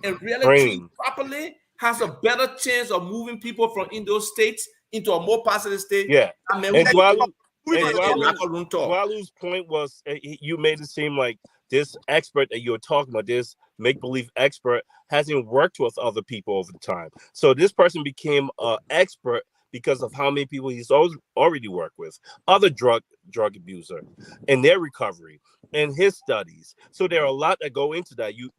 and really trained properly has a better chance of moving people from in those states into a more positive state. Yeah. I mean, And Dwalu's Dwalu's point was you made it seem like this expert that you're talking about, this make-believe expert, hasn't worked with other people over the time. So this person became an expert because of how many people he's already worked with, other drug abuser, and their recovery and his studies. So there are a lot that go into that. You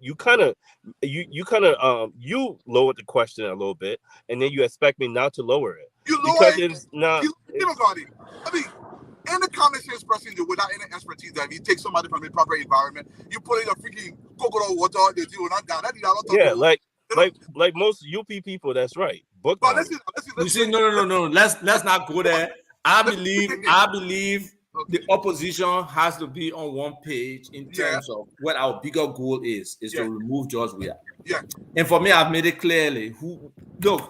lowered the question a little bit, and then you expect me not to lower it. Because it's not. I mean, any common sense person without any expertise, that if you take somebody from a proper environment, you put in a freaking coconut water, they do not that. Yeah, like most UP people, that's right. Book. But listen, you see, no. Let's not go there. I believe the opposition has to be on one page in terms of what our bigger goal is to remove George Weah. Yeah. And for me, I've made it clearly.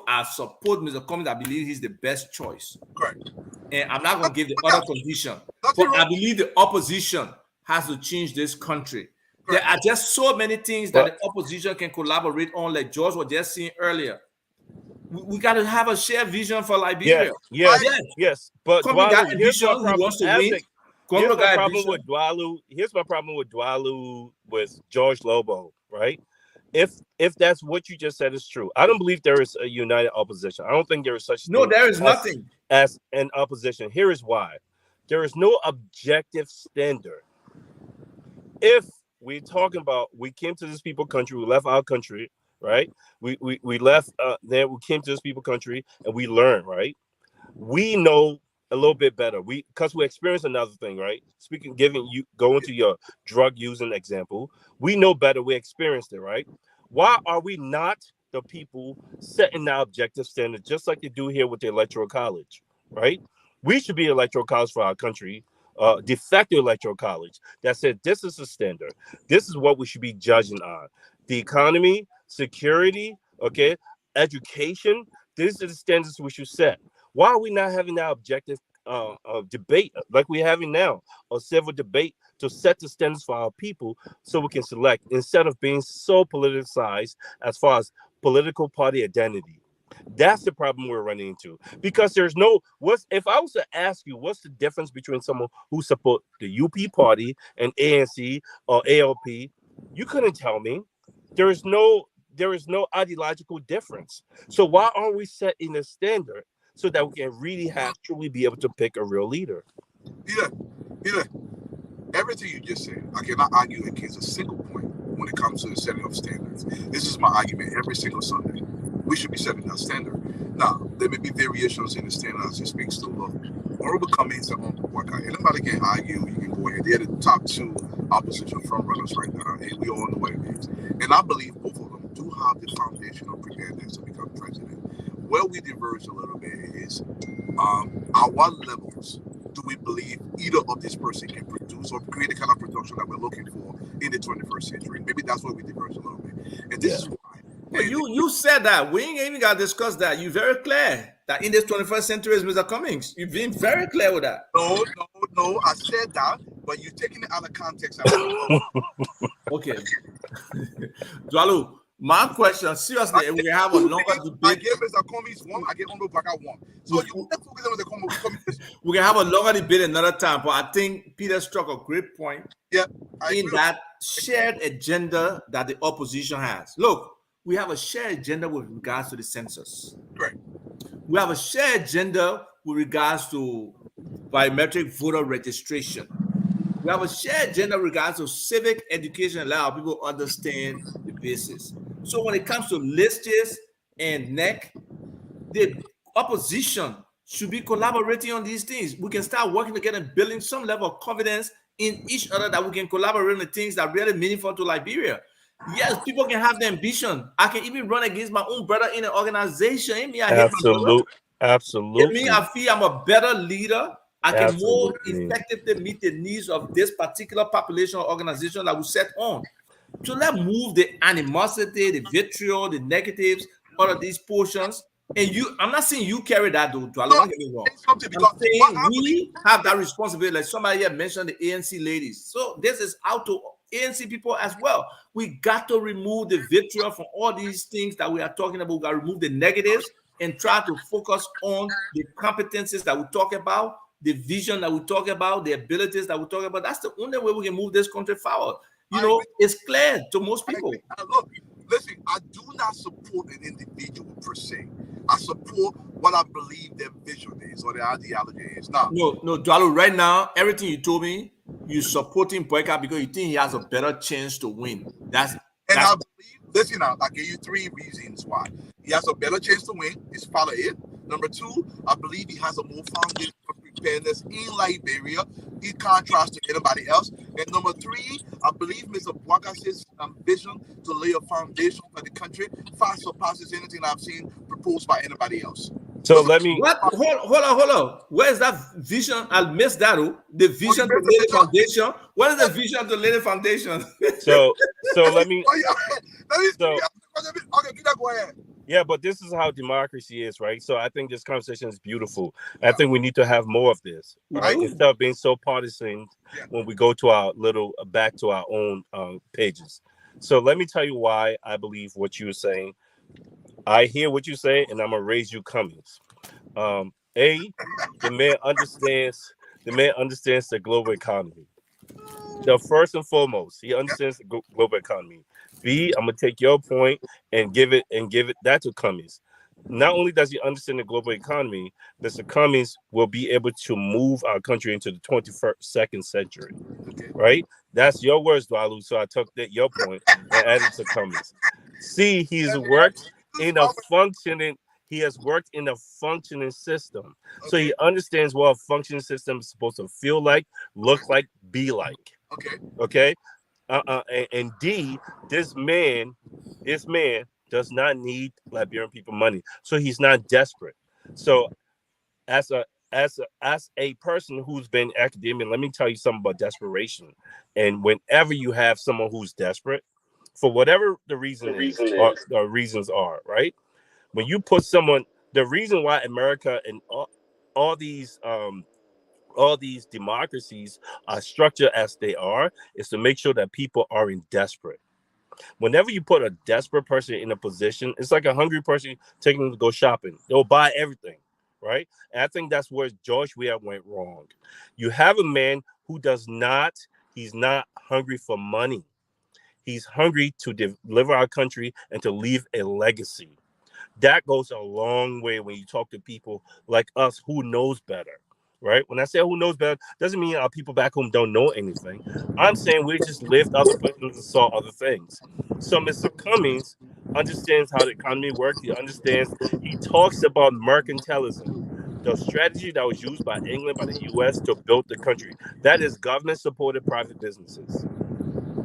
I support Mr. Cummings. I believe he's the best choice. Correct. And I'm not going to give the other condition. But I believe the opposition has to change this country. Correct. There are just so many things that the opposition can collaborate on, like George was just saying earlier. We got to have a shared vision for Liberia. Yes. But Dwalu, here's my problem. Here's my problem with Dwalu with George Lobo, right? If that's what you just said is true, I don't believe there is a united opposition. I don't think there is such thing there is nothing as an opposition. Here is why. There is no objective standard. If we're talking about we came to this people country, we left our country, right? We left there, we came to this people country and we learned, right? We know a little bit better. Because we experienced another thing, right? Going to your drug using example, we know better, we experienced it, right? Why are we not the people setting our objective standard just like they do here with the electoral college, right? We should be electoral college for our country, de facto electoral college that said this is the standard. This is what we should be judging on. The economy, security, education, these are the standards we should set. Why are we not having that objective debate like we're having now, a civil debate to set the standards for our people so we can select instead of being so politicized as far as political party identity? That's the problem we're running into, because there's if I was to ask you what's the difference between someone who support the UP party and ANC or ALP, you couldn't tell me. There is no ideological difference. So why aren't we setting a standard so that we can really truly be able to pick a real leader? Yeah. Everything you just said, I cannot argue against a single point when it comes to the setting of standards. This is my argument every single Sunday. We should be setting that standard. Now, there may be variations in the standard as it speaks to Honorable Cummings and Uncle Waka. Anybody can argue, you can go ahead. They're the top two opposition frontrunners right now, and we all know what it is. And I believe both of them do have the foundation of preparedness to become president. Where we diverge a little bit is at what levels do we believe either of this person can produce or create the kind of production that we're looking for in the 21st century? Maybe that's where we diverge a little bit. And this is why. Well, you said that. We ain't even got to discuss that. You're very clear that in this 21st century is Mr. Cummings. You've been very clear with that. No. I said that, but you're taking it out of context. Okay. Dwalu, my question, seriously, we have a longer debate. I gave Mr. Cummings one, I gave Honorable Baka one. So you focus on Mr. Cummings. We can have a longer debate another time, but I think Peter struck a great point in that shared agenda that the opposition has. Look, we have a shared agenda with regards to the census. Right. We have a shared agenda with regards to biometric voter registration. We have a shared agenda regards to civic education, allow people to understand the basis. So when it comes to lists and NEC, the opposition should be collaborating on these things. We can start working together and building some level of confidence in each other that we can collaborate on the things that are really meaningful to Liberia. Yes, people can have the ambition. I can even run against my own brother in an organization. In me, I hate my brother. Absolutely. In me, I feel I'm a better leader. I can more Absolutely. effectively meet the needs of this particular population or organization that we set on. So let's move the animosity, the vitriol, the negatives, all of these portions. And I'm not saying you carry that, though. Don't get me wrong. I'm saying we have that responsibility. Like somebody here mentioned the ANC ladies. So this is out to ANC people as well. We got to remove the vitriol from all these things that we are talking about. We got to remove the negatives and try to focus on the competencies that we talk about, the vision that we talk about, the abilities that we talk about. That's the only way we can move this country forward. You know, it's clear to most people. Look, listen, I do not support an individual per se. I support what I believe their vision is or their ideology is. No, Dwalo, right now, everything you told me, you're supporting Boyka because you think he has a better chance to win. I believe, listen, I gave you 3 reasons why. He has a better chance to win. It's follow it. Number 2, I believe he has a more foundation of preparedness in Liberia in contrast to anybody else. And number 3, I believe Mr. Bwaka's vision to lay a foundation for the country far surpasses anything I've seen proposed by anybody else. So let me hold on. Where's that vision? I missed that. The vision to lay the foundation. What is the vision to lay the foundation? So let me. Go ahead. Yeah, but this is how democracy is, right? So I think this conversation is beautiful. I think we need to have more of this, right? Instead of being so partisan when we go to our back to our own pages. So let me tell you why I believe what you're saying. I hear what you say, and I'm gonna raise you Cummings. The man understands the global economy. So first and foremost, he understands the global economy. B, I'm gonna take your point and give it that to Cummings. Not only does he understand the global economy, Mr. Cummings will be able to move our country into the 21st century. Right? That's your words, Dwalu. So I took your point and added to Cummings. C, he has worked in a functioning system. So he understands what a functioning system is supposed to feel like, look like, be like. Okay. And D, this man does not need Liberian people money, so he's not desperate. So as a person who's been academic, let me tell you something about desperation. And whenever you have someone who's desperate, for whatever the reasons are, right? When you put someone, the reason why America and all these democracies are structured as they are is to make sure that people aren't desperate. Whenever you put a desperate person in a position, it's like a hungry person taking them to go shopping. They'll buy everything, right? And I think that's where George Weah went wrong. You have a man who he's not hungry for money. He's hungry to deliver our country and to leave a legacy. That goes a long way when you talk to people like us who knows better. Right? When I say who knows better, doesn't mean our people back home don't know anything. I'm saying we just lived other places and saw other things. So Mr. Cummings understands how the economy works. He talks about mercantilism, the strategy that was used by England, by the US to build the country. That is government-supported private businesses,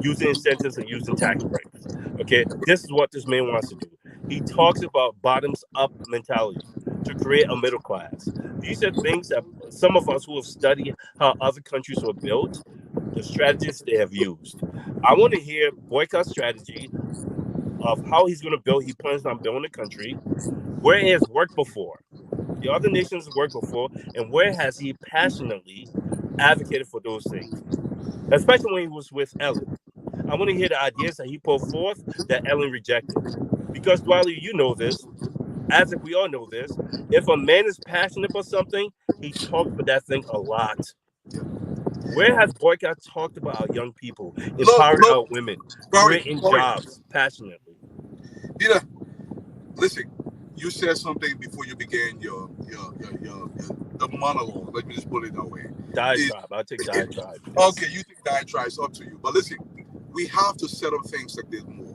using incentives and using tax breaks. Okay, this is what this man wants to do. He talks about bottoms-up mentality to create a middle class. These are things that some of us who have studied how other countries were built, the strategies they have used. I want to hear Boyka's strategy of how he's going to build. He plans on building a country. Where he has worked before, the other nations have worked before, and where has he passionately advocated for those things, especially when he was with Ellen. I want to hear the ideas that he put forth that Ellen rejected. Because, Dwally, you know this, as if we all know this, if a man is passionate about something, he talks about that thing a lot. Where has Boyka talked about our young people, empowering our women, creating jobs passionately? Peter, listen, you said something before you began the monologue. Let me just put it that way. Diatribe. I'll take diatribe. Okay, you think diatribe is up to you, but listen, we have to set up things like this more.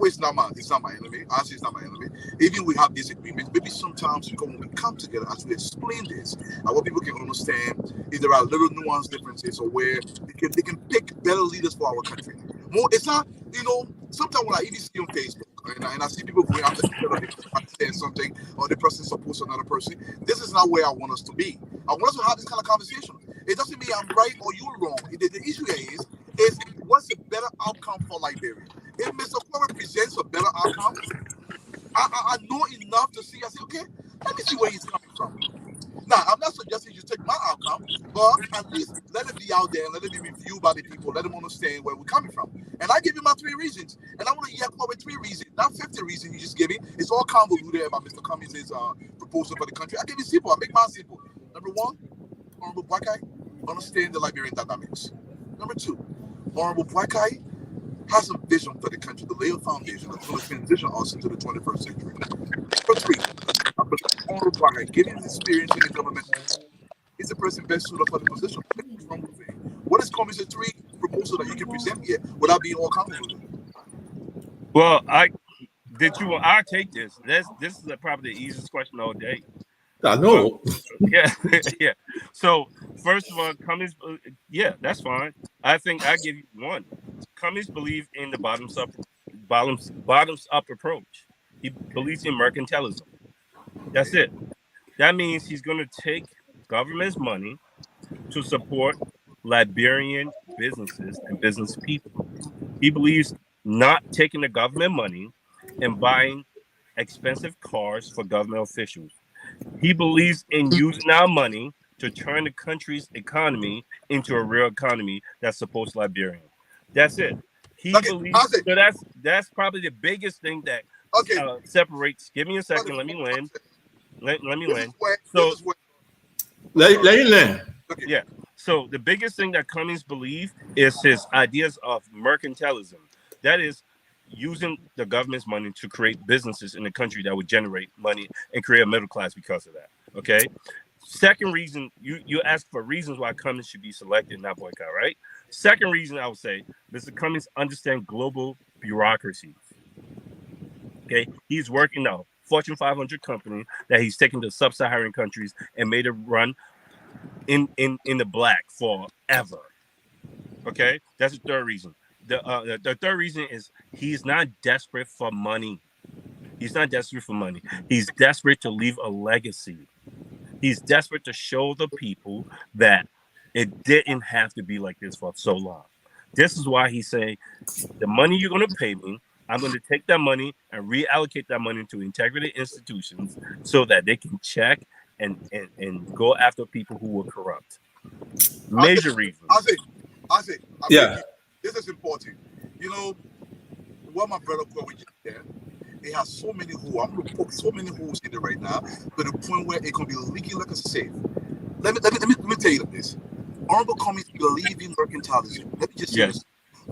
It's not my enemy. Honestly, it's not my enemy. Even we have disagreements. Maybe sometimes when we come together as we explain this, and what people can understand is there are little nuance differences, or where they can pick better leaders for our country. More, it's not, sometimes when I even see on Facebook and I see people going after each other, saying something, or the person supports another person. This is not where I want us to be. I want us to have this kind of conversation. It doesn't mean I'm right or you're wrong. The issue is what's a better outcome for Liberia? If Mr. Kwame presents a better outcome, I know enough to see. I say, okay, let me see where he's coming from. Now, I'm not suggesting you take my outcome, but at least let it be out there and let it be reviewed by the people. Let them understand where we're coming from. And I give you my 3 reasons. And I want to hear Kwame 3 reasons, not 50 reasons you just give me. It's all convoluted about Mr. Cummings' proposal for the country. I give it simple. I make mine simple. Number 1, Honorable Black Eye, understand the Liberian dynamics. Number 2, Honorable Black Eye has a vision for the country, to lay a foundation that's going to transition us into the 21st century. Number 3, Honorable Black Eye, given his experience in the government, is the person best suited for the position. What is Cummings' 3 proposal that you can present here without being all convoluted? Well, I'll take this. This is probably the easiest question all day. I know. Yeah. So first of all, Cummings, that's fine. I think I give you 1. Cummings believes in the bottoms up approach. He believes in mercantilism. That's it. That means he's going to take government's money to support Liberian businesses and business people. He believes not taking the government money and buying expensive cars for government officials. He believes in using our money to turn the country's economy into a real economy that supports Liberian. That's it. He believes. So that's probably the biggest thing that separates. Give me a second. Let me land. Let me land. So let you land. Okay. Yeah. So the biggest thing that Cummings believes is his ideas of mercantilism. That is, using the government's money to create businesses in the country that would generate money and create a middle class because of that. Okay. Second reason, you ask for reasons why Cummings should be selected, not boycott, right? Second reason, I would say, Mr. Cummings understands global bureaucracy. Okay. He's working now. Fortune 500 company that he's taken to sub-Saharan countries and made it run in the black forever. Okay. That's the third reason. The third reason is he's not desperate for money. He's not desperate for money. He's desperate to leave a legacy. He's desperate to show the people that it didn't have to be like this for so long. This is why he's saying, the money you're going to pay me, I'm going to take that money and reallocate that money to integrity institutions so that they can check and go after people who were corrupt. Major reasons. I say, this is important. What my brother Kwame just said, it has so many holes. I'm going to poke so many holes in it right now to the point where it can be leaking like a safe. Let me tell you this. Honorable Cummings believe in mercantilism. Let me just say this.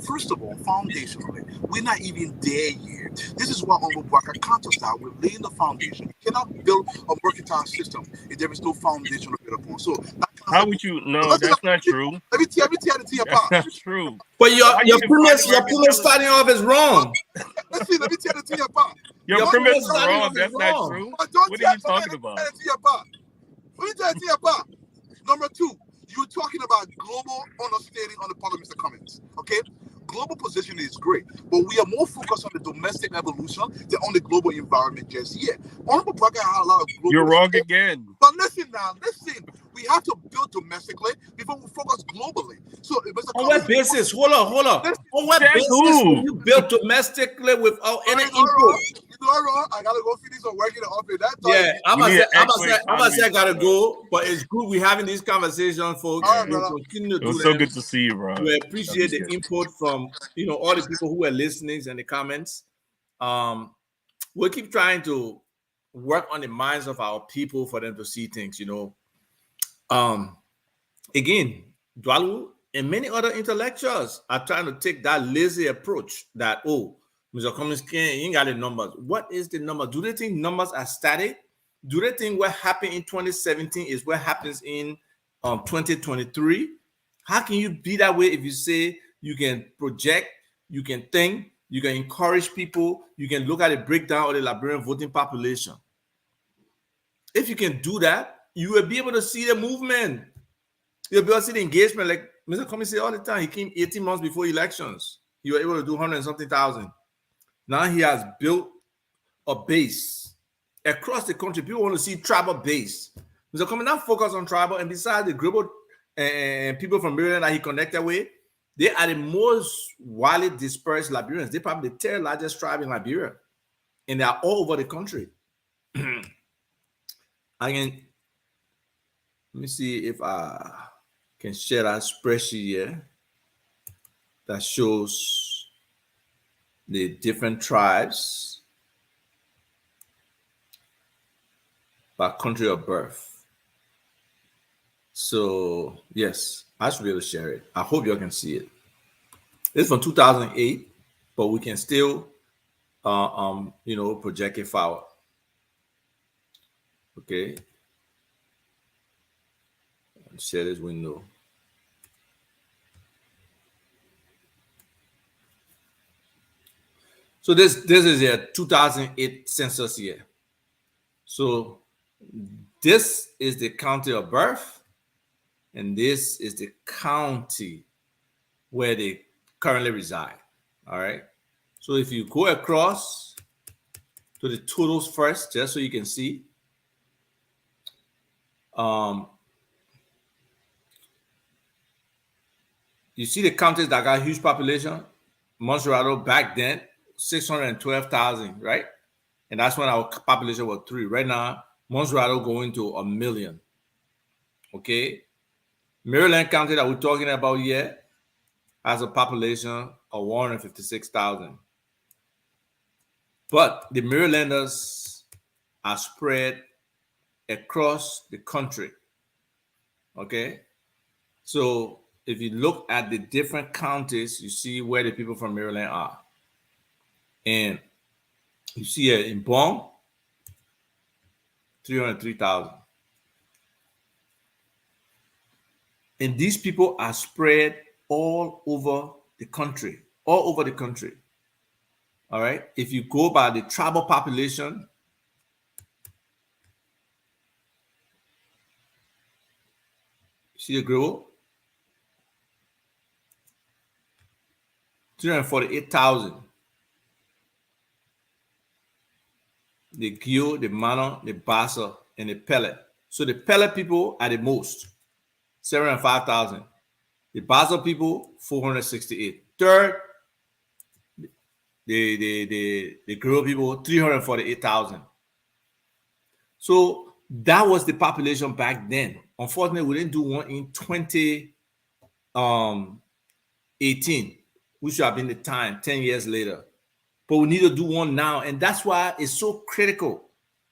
First of all, foundationally, we're not even there yet. This is why Honorable Barker counters that. We're laying the foundation. You cannot build a mercantile system if there is no foundation to build upon. So how would you? No, that's not true. Let me tell you apart. That's true. But your premise starting off is wrong. Let me tell you apart. Your premise is wrong. That's not true. What are you talking about? Let me tell you apart. Number 2, you're talking about global understanding on the part of Mr. Cummings. Okay? Global position is great, but we are more focused on the domestic evolution than on the global environment just yet. Honorable Braga had a lot of global. You're wrong again. But listen. We have to build domestically before we focus globally. So, Mr. On what basis? Hold on. On what basis will you build domestically without any input? I gotta go finish some work in the office. I'm gonna say I gotta go, but it's good we're having these conversations, folks. It was so good to see you, bro. We appreciate the input from all the people who are listening and the comments. We'll keep trying to work on the minds of our people for them to see things. Again, Dwalu and many other intellectuals are trying to take that lazy approach that Mr. Cummings, you ain't got the numbers. What is the number? Do they think numbers are static? Do they think what happened in 2017 is what happens in 2023? How can you be that way if you say you can project, you can think, you can encourage people, you can look at a breakdown of the Liberian voting population? If you can do that, you will be able to see the movement. You'll be able to see the engagement. Like Mr. Cummings said all the time, he came 18 months before elections. He was able to do 100 and something thousand. Now he has built a base across the country. People want to see tribal base. Mr. Cummings now focus on tribal, and besides the global and people from Maryland that he connected with, they are the most widely dispersed Liberians. They're probably the third largest tribe in Liberia, and they are all over the country. Let me see if I can share that spreadsheet here that shows the different tribes by country of birth. So yes, I should be able to share it. I hope you all can see it. This is from 2008, but we can still project it forward. Okay. Share this window. So this is a 2008 census year. So this is the county of birth, and this is the county where they currently reside. All right. So if you go across to the totals first, just so you can see, you see the counties that got huge population. Monserrato back then, 612,000, right? And that's when our population was 3. Right now, Monserrato going to 1 million. Okay. Maryland County that we're talking about here has a population of 156,000. But the Marylanders are spread across the country. Okay. So if you look at the different counties, you see where the people from Maryland are. And you see here in Bong, 303,000. And these people are spread all over the country, all over the country. All right. If you go by the tribal population, see the growth? 348,000. The Gio, the Mano, the Bassa, and the Pellet. So the Pellet people are the most, 705,000. The Bassa people, 468. Third, the Gio people, 348,000. So that was the population back then. Unfortunately, we didn't do one in 2018. We should have been the time 10 years later. But we need to do one now. And that's why it's so critical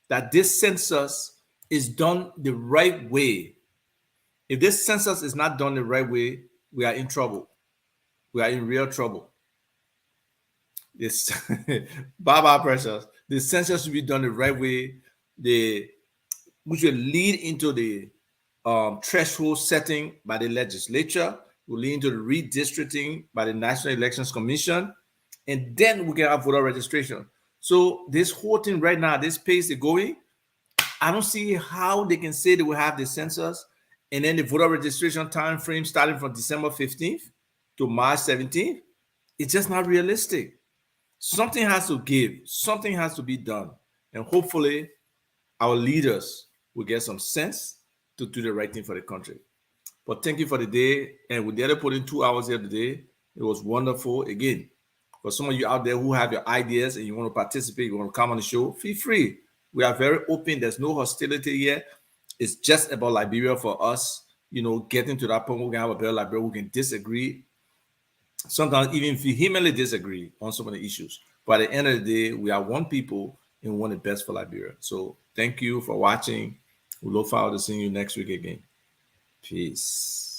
that this census is done the right way. If this census is not done the right way, we are in trouble. We are in real trouble. This Baba Precious, the census should be done the right way. We should lead into the threshold setting by the legislature. Will lead into the redistricting by the National Elections Commission, and then we can have voter registration. So this whole thing right now, this pace they're going, I don't see how they can say they will have the census and then the voter registration time frame starting from December 15th to March 17th. It's just not realistic. Something has to give. Something has to be done. And hopefully our leaders will get some sense to do the right thing for the country. But thank you for the day. And we did put in 2 hours here today. It was wonderful. Again, for some of you out there who have your ideas and you want to participate, you want to come on the show, feel free. We are very open. There's no hostility here. It's just about Liberia for us, getting to that point where we can have a better Liberia. We can disagree. Sometimes even vehemently disagree on some of the issues. But at the end of the day, we are one people and we want the best for Liberia. So thank you for watching. We look forward to seeing you next week again. Peace.